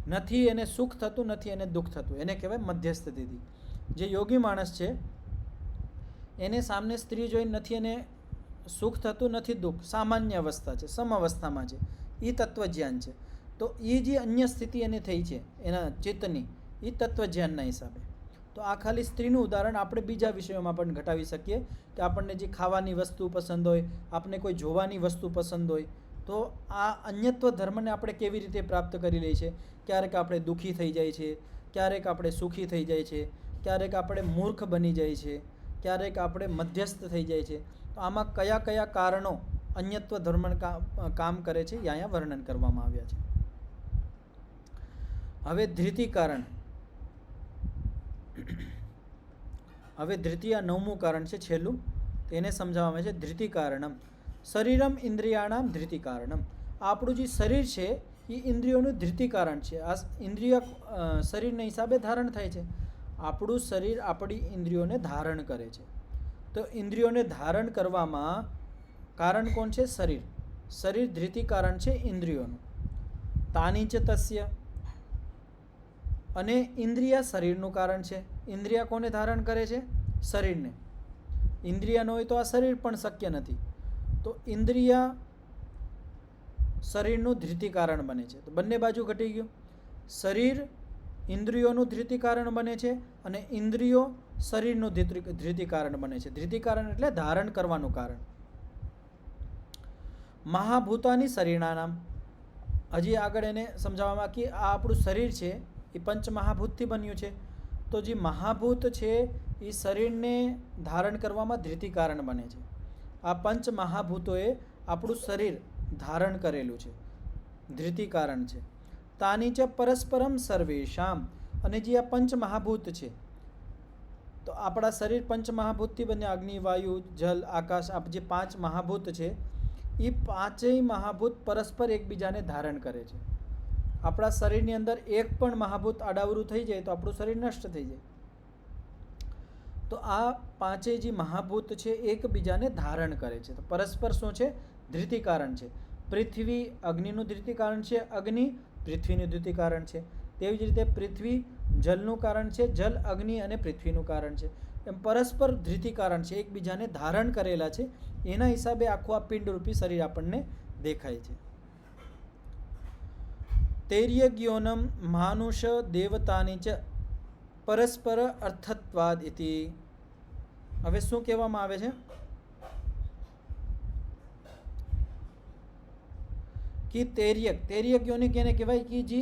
નથી એને સુખ થતું, નથી એને દુઃખ થતું, એને કહેવાય મધ્યસ્થિતિ. જે યોગી માણસ છે એને સામને સ્ત્રી જોઈને નથી એને સુખ થતું, નથી દુઃખ, સામાન્ય અવસ્થા છે, સમ અવસ્થામાં છે, એ તત્વજ્ઞાન છે. તો એ જે અન્ય સ્થિતિ એને થઈ છે એના ચિત્તની, એ તત્વજ્ઞાનના હિસાબે. તો આ ખાલી સ્ત્રીનું ઉદાહરણ આપણે બીજા વિષયોમાં પણ ઘટાવી શકીએ કે આપણને જે ખાવાની વસ્તુ પસંદ હોય, આપણને કોઈ જોવાની વસ્તુ પસંદ હોય, તો આ અન્યત્વ ધર્મને આપણે કેવી રીતે પ્રાપ્ત કરી લઈએ છીએ. ક્યારેક આપણે દુઃખી થઈ જાય છે, ક્યારેક આપણે સુખી થઈ જાય છે, ક્યારેક આપણે મૂર્ખ બની જાય છે, ક્યારેક આપણે મધ્યસ્થ થઈ જાય છે. તો આમાં કયા કયા કારણો અન્યત્વ ધર્મ કામ કરે છે એ અહીંયા વર્ણન કરવામાં આવ્યા છે. હવે ધૃતિ કારણ, હવે ધૃતિય 9મું કારણ છે, છેલ્લું, તેને સમજાવવામાં આવે છે ધૃતિ કારણમ. શરીરમ ઇન્દ્રિયાણામ ધૃતિ કારણમ. આપણું જે શરીર છે એ ઇન્દ્રિયોનું ધૃતિ કારણ છે. આ ઇન્દ્રિય શરીરના હિસાબે ધારણ થાય છે. આપણું શરીર આપણી ઇન્દ્રિયોને ધારણ કરે છે. તો ઇન્દ્રિયોને ધારણ કરવામાં કારણ કોણ છે? શરીર. શરીર ધૃતિ કારણ છે ઇન્દ્રિયોનું. તાની ચ તસ્ય, અને ઇન્દ્રિય શરીરનું કારણ છે. ઇન્દ્રિય કોને ધારણ કરે છે? શરીરને. ઇન્દ્રિય ન હોય તો આ શરીર પણ શક્ય નથી. તો ઇન્દ્રિય શરીરનું ધૃતિ કારણ બને છે. તો બંને બાજુ ઘટી ગયું. શરીર ઇન્દ્રિયોનું ધૃતિ કારણ બને છે અને ઇન્દ્રિયો શરીરનું ધૃતિ કારણ બને છે. ધૃતિ કારણ એટલે ધારણ કરવાનું કારણ. મહાભૂતાની શરીરના નામ, હજી આગળ એને સમજાવવામાં કે આ આપણું શરીર છે એ પંચ મહાભૂતથી બન્યું છે. તો જે મહાભૂત છે એ શરીરને ધારણ કરવામાં ધૃતિ કારણ બને છે. આ પંચ મહાભૂતોએ આપણું શરીર ધારણ કરેલું છે, ધૃતિ કારણ છે. તાની ચ પરસ્પરમ સર્વેશામ, અને જે આ પંચ મહાભૂત છે, તો આપણા શરીર પંચ મહાભૂતથી બને, અગ્નિ, વાયુ, જલ, આકાશ, આ જે 5 મહાભૂત છે એ પાંચેય મહાભૂત પરસ્પર એકબીજાને ધારણ કરે છે. આપણા શરીરની અંદર એક પણ મહાભૂત આડાવરું થઈ જાય તો આપણું શરીર નષ્ટ થઈ જાય. તો આ પાંચેય જે મહાભૂત છે એકબીજાને ધારણ કરે છે. તો પરસ્પર શું છે? ધૃતિ કારણ છે. પૃથ્વી અગ્નિનું ધૃતિ કારણ છે, અગ્નિ પૃથ્વીનું ધૃતિ કારણ છે. તેવી જ રીતે પૃથ્વી જલનું કારણ છે, જલ અગ્નિ અને પૃથ્વીનું કારણ છે. એમ પરસ્પર ધૃતિ કારણ છે, એકબીજાને ધારણ કરેલા છે. એના હિસાબે આખું આ પિંડરૂપી શરીર આપણને દેખાય છે. તૈર્યજ્ઞોનમ માનુષ દેવતાની ચ પરસ્પર અર્થત્વાદ ઇતિ. હવે શું કહેવામાં આવે છે? કે તેર્યક યોનિ કેને કહેવાય કે જે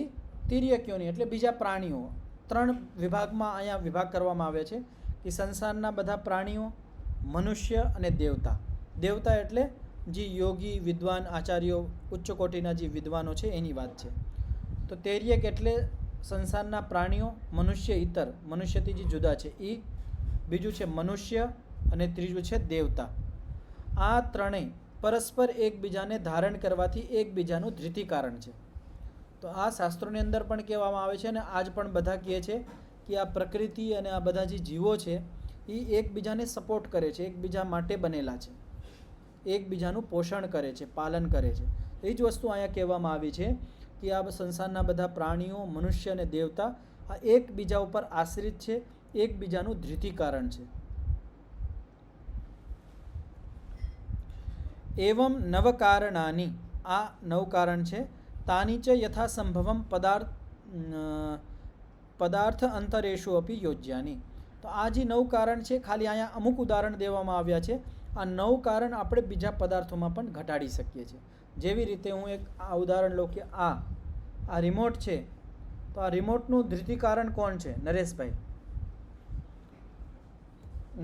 તિર્યક યોનિ એટલે બીજા પ્રાણીઓ. 3 વિભાગમાં અહીંયા વિભાગ કરવામાં આવે છે કે સંસારના બધા પ્રાણીઓ, મનુષ્ય અને દેવતા. દેવતા એટલે જે યોગી, વિદ્વાન, આચાર્યો, ઉચ્ચ કોટીના જે વિદ્વાનો છે એની વાત છે. તો તેર્યક એટલે સંસારના પ્રાણીઓ, મનુષ્ય ઇતર, મનુષ્યથી જે જુદા છે એ, બીજું છે મનુષ્ય અને ત્રીજું છે દેવતા. આ ત્રણેય પરસ્પર એકબીજાને ધારણ કરવાથી એકબીજાનું ધૃતિકારણ છે. તો આ શાસ્ત્રોની અંદર પણ કહેવામાં આવે છે અને આજ પણ બધા કહે છે કે આ પ્રકૃતિ અને આ બધા જે જીવો છે એ એકબીજાને સપોર્ટ કરે છે, એકબીજા માટે બનેલા છે, એકબીજાનું પોષણ કરે છે, પાલન કરે છે. એ જ વસ્તુ અહીંયા કહેવામાં આવી છે કે આ સંસારના બધા પ્રાણીઓ, મનુષ્ય અને દેવતા આ એકબીજા ઉપર આશ્રિત છે, એકબીજાનું ધૃતિકારણ છે. એવમ નવકારણાની, આ નવકારણ છે. તાની ચ યથાસંભવમ પદાર્થ અંતરેષુ અપી યોજ્યાની. તો આ જે નવ કારણ છે ખાલી અહીંયા અમુક ઉદાહરણ દેવામાં આવ્યા છે. આ નવ કારણ આપણે બીજા પદાર્થોમાં પણ ઘટાડી શકીએ છીએ. જેવી રીતે હું એક આ ઉદાહરણ લઉં કે આ રિમોટ છે, તો આ રિમોટનું ધૃતિકારણ કોણ છે?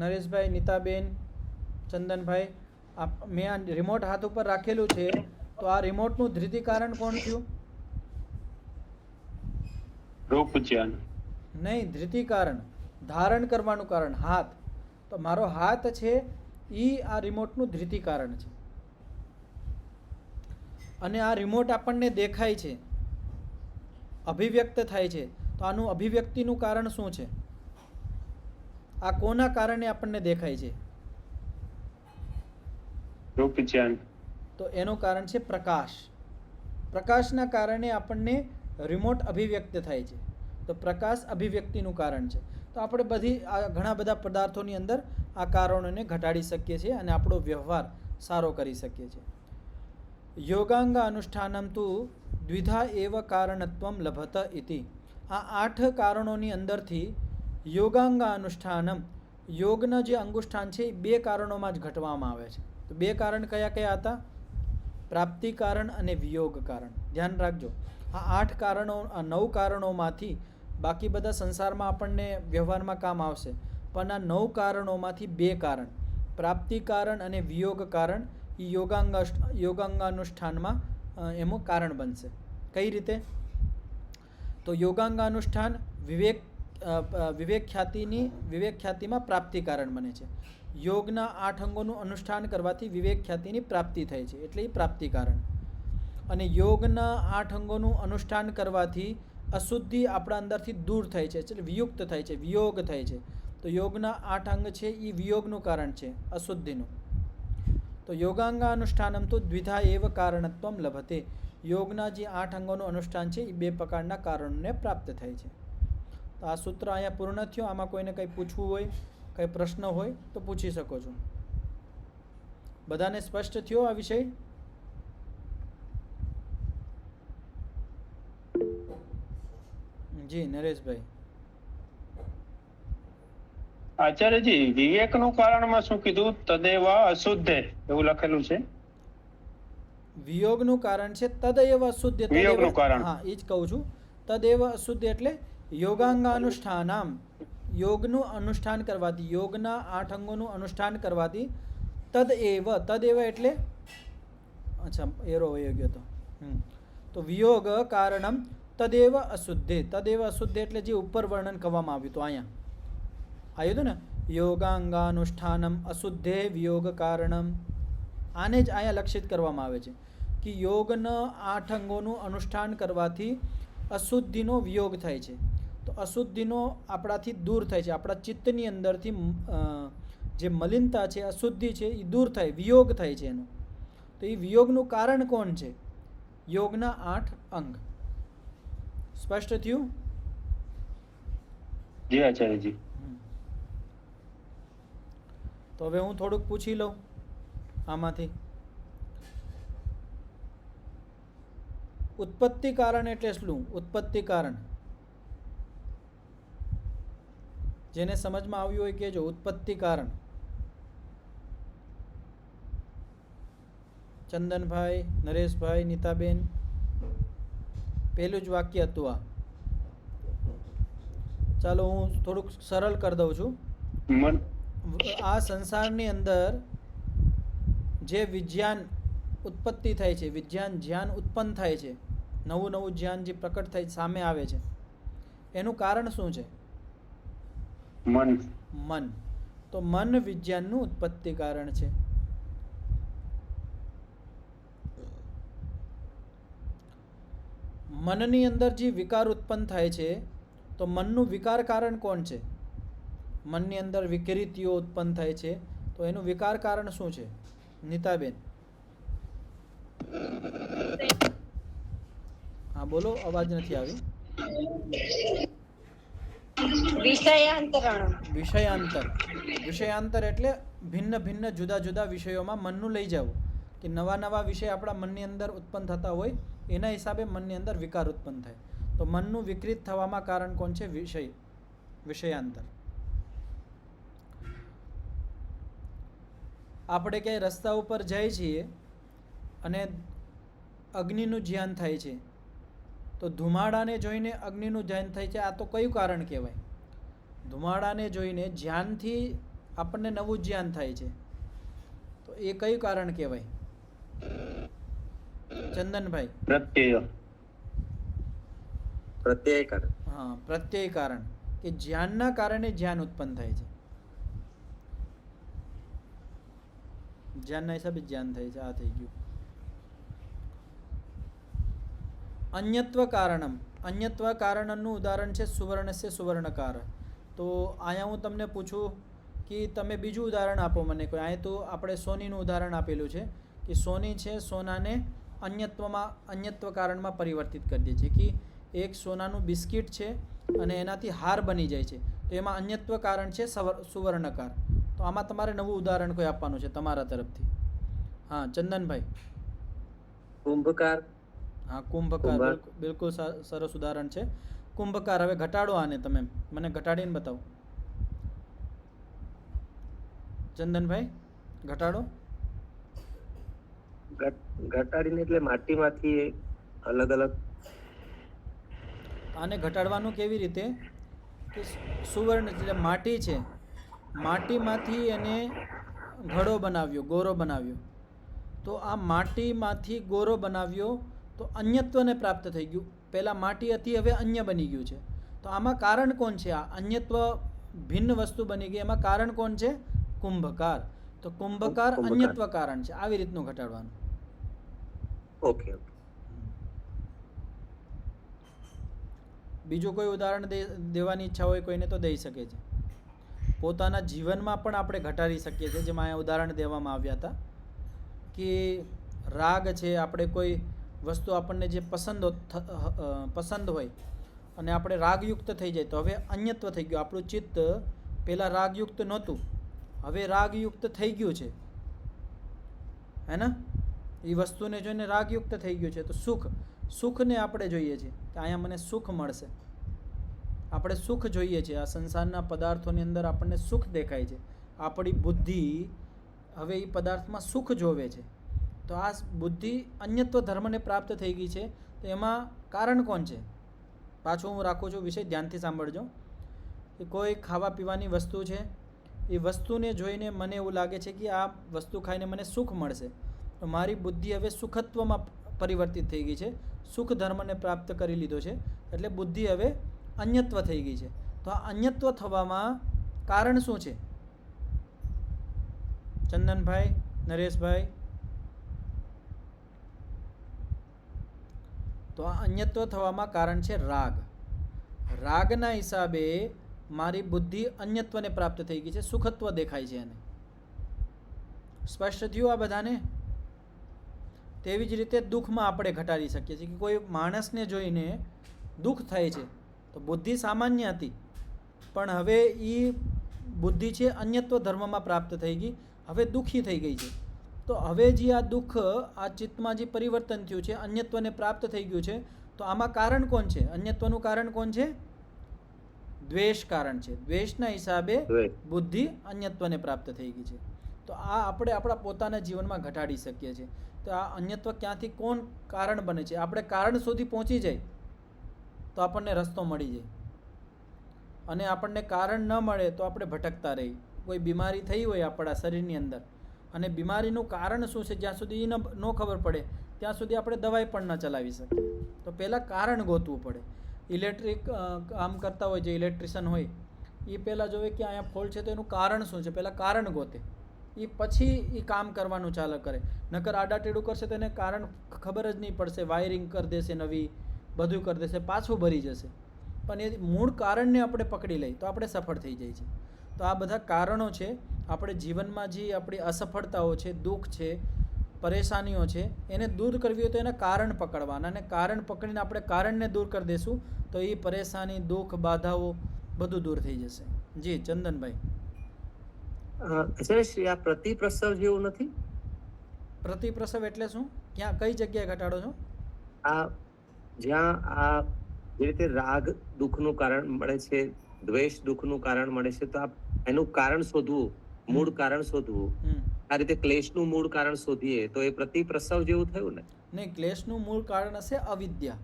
નરેશભાઈ, નીતાબેન, ચંદનભાઈ. મેં આ રિમોટ હાથ ઉપર રાખેલું છે, તો આ રિમોટનું ધૃતિકારણ કોણ થયું? રૂપ જ્ઞાન. નહીં, ધૃતિકારણ ધારણ કરવાનું કારણ હાથ. તો મારો હાથ છે એ આ રિમોટનું ધૃતિકારણ છે. અને આ રિમોટ આપણને દેખાય છે, અભિવ્યક્ત થાય છે. તો આનું અભિવ્યક્તિનું કારણ શું છે? આ કોના કારણે આપણને દેખાય છે? રૂપ જ્ઞાન. તો એનું કારણ છે પ્રકાશ. પ્રકાશના કારણે આપણને રિમોટ અભિવ્યક્ત થાય છે. તો પ્રકાશ અભિવ્યક્તિનું કારણ છે. તો આપણે ઘણા બધા પદાર્થોની અંદર આ કારણોને ઘટાડી શકીએ છીએ અને આપણો વ્યવહાર સારો કરી શકીએ છીએ. યોગાંગ અનુષ્ઠાનમ તુ દ્વિધા એવ કારણત્વમ લભત ઇતિ. આ 8 કારણોની અંદરથી યોગાંગ અનુષ્ઠાનમ, યોગના જે અંગુષ્ઠાન છે એ 2 કારણોમાં જ ઘટવામાં આવે છે. તો 2 કારણ કયા કયા હતા? પ્રાપ્તિ કારણ અને વિયોગ કારણ. ધ્યાન રાખજો, આ 8 કારણો, આ 9 કારણોમાંથી બાકી બધા સંસારમાં આપણને વ્યવહારમાં કામ આવશે, પણ આ 9 કારણોમાંથી 2 કારણ, પ્રાપ્તિ કારણ અને વિયોગ કારણ, એ યોગાંગાનુષ્ઠાનમાં એનું કારણ બનશે. કઈ રીતે? તો યોગાંગાનુષ્ઠાન વિવેક ખ્યાતિમાં પ્રાપ્તિ કારણ બને છે. યોગના 8 અંગોનું અનુષ્ઠાન કરવાથી વિવેક ખ્યાતિની પ્રાપ્તિ થાય છે, એટલે એ પ્રાપ્તિ કારણ. અને યોગના 8 અંગોનું અનુષ્ઠાન કરવાથી અશુદ્ધિ આપણા અંદરથી દૂર થાય છે, એટલે વિયુક્ત થાય છે, વિયોગ થાય છે. તો યોગના 8 અંગ છે એ વિયોગનું કારણ છે, અશુદ્ધિનું. તો યોગાંગાનુષ્ઠાનમ તો દ્વિધા એવ કારણત્વમ લભતે. યોગના જે 8 અંગોનું અનુષ્ઠાન છે એ 2 પ્રકારના કારણોને પ્રાપ્ત થાય છે. તો આ સૂત્ર અહીંયા પૂર્ણ થયો. આમાં કોઈને કંઈ પૂછવું હોય, કંઈ પ્રશ્ન હોય તો પૂછી શકો છો. બધાને સ્પષ્ટ થયો આ વિષય? જી નરેશભાઈ. આચાર્યજી, વિવેકનું કારણમાં શું કીધું? તદેવ અશુદ્ધે એવું લખેલું છે. વિયોગનું કારણ છે તદૈવ અશુદ્ધ. વિયોગનું કારણ. હા, એ જ કહું છું. તદૈવ અશુદ્ધ એટલે યોગાંગાનુષ્ઠાનામ, યોગનું અનુષ્ઠાન કરવાથી, યોગના 8 અંગોનું અનુષ્ઠાન કરવાથી, તદૈવ એટલે અચ્છા એરો વયો ગયો તો વિયોગ કારણમ તદેવ અશુદ્ધે. તદેવ અશુદ્ધ એટલે જે ઉપર વર્ણન કરવામાં આવ્યું હતું અહીંયા આવ્યું હતું ને, યોગાંગાનુષ્ઠાનમ અશુદ્ધે વિયોગ કારણમ. આને જ અહીંયા લક્ષિત કરવામાં આવે છે કે યોગના 8 અંગોનું અનુષ્ઠાન કરવાથી અશુદ્ધિનો વિયોગ થાય છે. તો અશુદ્ધિનો આપણાથી દૂર થાય છે, આપણા ચિત્તની અંદરથી જે મલિનતા છે, અશુદ્ધિ છે એ દૂર થાય, વિયોગ થાય છે એનો. તો એ વિયોગનું કારણ કોણ છે? યોગના 8 અંગ. સ્પષ્ટ થયું? જી આચાર્યજી. તો હવે હું થોડુંક પૂછી લઉં આમાંથી. ઉત્પત્તિ કારણ એટલે શું? ઉત્પત્તિ કારણ જેને સમજમાં આવ્યું હોય કહેજો. ઉત્પત્તિ કારણ. ચંદનભાઈ, નરેશભાઈ, નીતાબેન. પહેલું જ વાક્ય હતું આ. ચાલો હું થોડુંક સરળ કરી દઉં છું. મન આ સંસારની અંદર જે વિજ્ઞાન ઉત્પત્તિ થાય છે, જ્ઞાન ઉત્પન્ન થાય છે, નવું નવું જ્ઞાન જે પ્રકટ થાય સામે આવે છે, એનું કારણ શું છે? મન મન. તો મન વિજ્ઞાનનું ઉત્પત્તિ કારણ છે. મનની અંદર જે વિકાર ઉત્પન્ન થાય છે, તો મનનું વિકાર કારણ કોણ છે? મનની અંદર વિકૃતિઓ ઉત્પન્ન થાય છે, તો એનું વિકાર કારણ શું છે? નીતાબેન, હા બોલો, અવાજ નથી આવી. વિષયાંતરણ. વિષયાંતર એટલે ભિન્ન ભિન્ન જુદા જુદા વિષયોમાં મનનું લઈ જવું, કે નવા નવા વિષય આપણા મનની અંદર ઉત્પન્ન થતા હોય, એના હિસાબે મનની અંદર વિકાર ઉત્પન્ન થાય. તો મનનું વિકૃત થવામાં કારણ કોણ છે? વિષયાંતર. આપણે ક્યાંય રસ્તા ઉપર જઈએ છીએ અને અગ્નિનું ધ્યાન થાય છે, તો ધુમાડાને જોઈને અગ્નિનું ધ્યાન થાય છે, આ તો કયું કારણ કહેવાય? ધુમાડાને જોઈને ધ્યાનથી આપણને નવું ધ્યાન થાય છે, તો એ કયું કારણ કહેવાય? ચંદનભાઈ. પ્રત્યય કારણ. હા, પ્રત્યય કારણ, કે જ્ઞાનના કારણે જ્ઞાન ઉત્પન્ન થાય છે. જ્ઞાનના હિસાબે જ્ઞાન થાય છે. આ થઈ ગયું. અન્યત્વ કારણમ. અન્યત્વ કારણનું ઉદાહરણ છે સુવર્ણસ્ય સુવર્ણકાર. તો અહીંયા હું તમને પૂછું કે તમે બીજું ઉદાહરણ આપો મને કોઈ. અહીંયા તો આપણે સોનીનું ઉદાહરણ આપેલું છે કે સોની છે, સોનાને અન્યત્વ કારણમાં પરિવર્તિત કરી દે છે, કે એક સોનાનું બિસ્કિટ છે અને એનાથી હાર બની જાય છે, તો એમાં અન્યત્વ કારણ છે સુવર્ણકાર. તો આમાં તમારે નવું ઉદાહરણ કોઈ આપવાનું છે તમારા તરફથી. હા ચંદનભાઈ. કુંભકાર. હા કુંભકાર, બિલકુલ સરસ ઉદાહરણ છે. કુંભકાર. હવે ઘટાડો આને, તમે મને ઘટાડીને બતાવો ચંદનભાઈ. ઘટાડો. ઘટાડીને એટલે માટીમાંથી અલગ અલગ. આને ઘટાડવાનું કેવી રીતે? કે સુવર્ણ એટલે માટી છે, માટીમાંથી એને ઘડો બનાવ્યો, ગોરો બનાવ્યો. તો આ માટીમાંથી ગોરો બનાવ્યો તો અન્યત્વને પ્રાપ્ત થઈ ગયું. પહેલાં માટી હતી, હવે અન્ય બની ગયું છે. તો આમાં કારણ કોણ છે? આ અન્યત્વ ભિન્ન વસ્તુ બની ગઈ, એમાં કારણ કોણ છે? કુંભકાર. તો કુંભકાર અન્યત્વ કારણ છે. આવી રીતનું ઘટાડવાનું. ઓકે. બીજું કોઈ ઉદાહરણ દેવાની ઈચ્છા હોય કોઈને તો દઈ શકે છે. પોતાના જીવનમાં પણ આપણે ઘટાડી શકીએ છીએ. જેમાં અહીંયા ઉદાહરણ દેવામાં આવ્યા હતા કે રાગ છે, આપણે કોઈ વસ્તુ આપણને જે પસંદ હોય અને આપણે રાગયુક્ત થઈ જાય, તો હવે અન્યત્વ થઈ ગયું. આપણું ચિત્ત પહેલાં રાગયુક્ત નહોતું, હવે રાગયુક્ત થઈ ગયું છે, હે ને? એ વસ્તુને જોઈને રાગયુક્ત થઈ ગયું છે. તો સુખને આપણે જોઈએ છીએ કે અહીંયા મને સુખ મળશે. આપણે સુખ જોઈએ છીએ. આ સંસારના પદાર્થોની અંદર આપણને સુખ દેખાય છે. આપણી બુદ્ધિ હવે એ પદાર્થમાં સુખ જોવે છે. તો આ બુદ્ધિ અન્યત્વ ધર્મને પ્રાપ્ત થઈ ગઈ છે. તો એમાં કારણ કોણ છે? પાછું હું રાખું છું વિષય, ધ્યાનથી સાંભળજો. કે કોઈ ખાવા પીવાની વસ્તુ છે, એ વસ્તુને જોઈને મને એવું લાગે છે કે આ વસ્તુ ખાઈને મને સુખ મળશે, તો મારી બુદ્ધિ હવે સુખત્વમાં પરિવર્તિત થઈ ગઈ છે, સુખ ધર્મને પ્રાપ્ત કરી લીધો છે, એટલે બુદ્ધિ હવે અન્યત્વ થઈ ગઈ છે. તો આ અન્યત્વ થવામાં કારણ શું છે? ચંદનભાઈ, નરેશભાઈ. તો આ અન્યત્વ થવામાં કારણ છે રાગ. રાગના હિસાબે મારી બુદ્ધિ અન્યત્વને પ્રાપ્ત થઈ ગઈ છે, સુખત્વ દેખાય છે એને. સ્પષ્ટ થયું આ બધાને? તેવી જ રીતે દુઃખમાં આપણે ઘટાડી શકીએ છીએ કે કોઈ માણસને જોઈને દુઃખ થાય છે, તો બુદ્ધિ સામાન્ય હતી, પણ હવે એ બુદ્ધિ છે અન્યત્વ ધર્મમાં પ્રાપ્ત થઈ ગઈ, હવે દુઃખી થઈ ગઈ છે. તો હવે જે આ દુઃખ, આ ચિત્તમાં જે પરિવર્તન થયું છે, અન્યત્વને પ્રાપ્ત થઈ ગયું છે, તો આમાં કારણ કોણ છે? અન્યત્વનું કારણ કોણ છે? દ્વેષ કારણ છે. દ્વેષના હિસાબે બુદ્ધિ અન્યત્વને પ્રાપ્ત થઈ ગઈ છે. તો આ આપણે આપણા પોતાના જીવનમાં ઘટાડી શકીએ છીએ. તો આ અન્યત્વ ક્યાંથી, કોણ કારણ બને છે? આપણે કારણ સુધી પહોંચી જાય તો આપણને રસ્તો મળી જાય, અને આપણને કારણ ન મળે તો આપણે ભટકતા રહીએ. કોઈ બીમારી થઈ હોય આપણા શરીરની અંદર અને બીમારીનું કારણ શું છે જ્યાં સુધી ન ખબર પડે ત્યાં સુધી આપણે દવાઈ પણ ન ચલાવી શકીએ. તો પહેલાં કારણ ગોતવું પડે. ઇલેક્ટ્રિક કામ કરતા હોય જે ઇલેક્ટ્રિશિયન હોય એ પહેલાં જોવે કે અહીંયા ફોલ્ટ છે તો એનું કારણ શું છે, પહેલાં કારણ ગોતે, એ પછી એ કામ કરવાનું ચાલુ કરે. નકર આડાટેડું કરશે તો એને કારણ ખબર જ નહીં પડશે, વાયરિંગ કરી દેશે, નવી બધું કરી દેશે, પાછું ભરી જશે. પણ એ મૂળ કારણને આપણે પકડી લઈએ તો આપણે સફળ થઈ જાય છે. તો આ બધા કારણો છે. આપણે જીવનમાં જે આપણી અસફળતાઓ છે, દુઃખ છે, પરેશાનીઓ છે, એને દૂર કરવી હોય તો એના કારણ પકડવાના, અને કારણ પકડીને આપણે કારણને દૂર કરી દઈશું તો એ પરેશાની, દુઃખ, બાધાઓ બધું દૂર થઈ જશે. જી ચંદનભાઈ. અચાર્યશ્રી, આ પ્રતિપ્રસવ જેવું નથી? પ્રતિપ્રસવ એટલે શું? ક્યાં કઈ જગ્યાએ ઘટાડો છો? આ જ્યાં આ જે રીતે રાગ દુઃખનું કારણ મળે છે, દ્વેષ દુઃખનું કારણ મળે છે, તો આ એનું કારણ શોધવું, મૂળ કારણ શોધવું, આ રીતે ક્લેશનું મૂળ કારણ શોધીએ તો એ પ્રતિપ્રસવ જેવું થયું ને? નહીં, ક્લેશનું મૂળ કારણ હશે અવિદ્યા.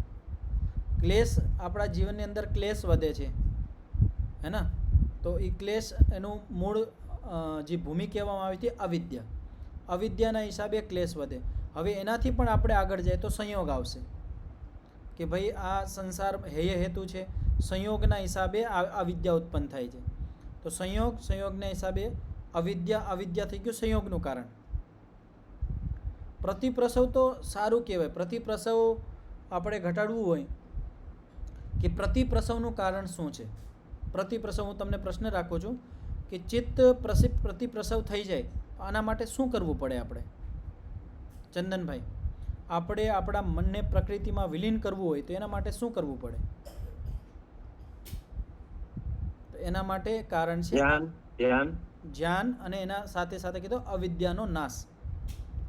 ક્લેશ, આપણા જીવનની અંદર ક્લેશ વધે છે, હે ને? તો એ ક્લેશ, એનું મૂળ જે ભૂમિ કહેવામાં આવી હતી અવિદ્યા. અવિદ્યાના હિસાબે ક્લેશ વધે. હવે એનાથી પણ આપણે આગળ જાય તો સંયોગ આવશે કે ભાઈ આ સંસાર હેય હેતુ છે, સંયોગના હિસાબે આ વિદ્યા ઉત્પન્ન થાય છે. તો સંયોગના હિસાબે અવિદ્યા થઈ ગયું સંયોગનું કારણ. પ્રતિપ્રસવ તો સારું કહેવાય. પ્રતિપ્રસવ આપણે ઘટાડવું હોય કે પ્રતિપ્રસવનું કારણ શું છે? પ્રતિપ્રસવ, હું તમને પ્રશ્ન રાખું છું કે ચિત્ત પ્રતિપ્રસવ થઈ જાય આના માટે શું કરવું પડે આપણે? ચંદનભાઈ, આપણે આપણા મનને પ્રકૃતિમાં વિલીન કરવું હોય તો એના માટે શું કરવું પડે? તો એના માટે કારણ છે જ્ઞાન, અને એના સાથે સાથે કીધું અવિદ્યાનો નાશ.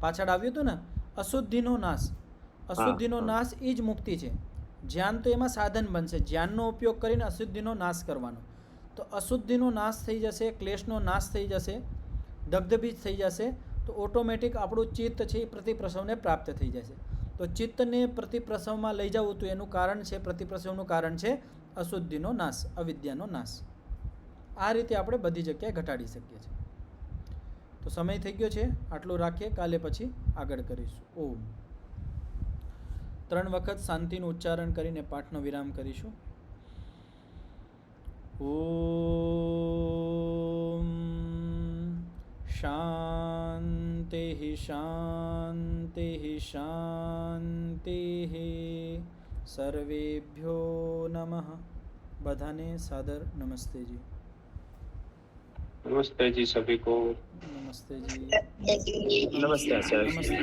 પાછળ આવ્યું હતું ને, અશુદ્ધિનો નાશ. અશુદ્ધિનો નાશ એ જ મુક્તિ છે. જ્ઞાન તો એમાં સાધન બનશે, જ્ઞાનનો ઉપયોગ કરીને અશુદ્ધિનો નાશ કરવાનો. તો અશુદ્ધિનો નાશ થઈ જશે, ક્લેશનો નાશ થઈ જશે, દગ્ધબીજ થઈ જશે, તો ઓટોમેટિક આપણું ચિત્ત છે એ પ્રતિપ્રસવને પ્રાપ્ત થઈ જશે. તો ચિત્તને પ્રતિપ્રસવમાં લઈ જવું તો એનું કારણ છે, પ્રતિપ્રસવનું કારણ છે અશુદ્ધિનો નાશ, અવિદ્યાનો નાશ. આ રીતે આપણે બધી જગ્યાએ ઘટાડી શકીએ છીએ. તો સમય થઈ ગયો છે, આટલું રાખીએ, કાલે પછી આગળ કરીશું. ઓમ. 3 વખત શાંતિનું ઉચ્ચારણ કરીને પાઠનો વિરામ કરીશું. ઓમ શાંતિ શાંતિ શાંતિ. સર્વેભ્યો નમઃ. બધાને સાદર નમસ્તેજી. नमस्ते जी सभी को. नमस्ते जी. નમસ્તે આચાર્ય. नमस्ते.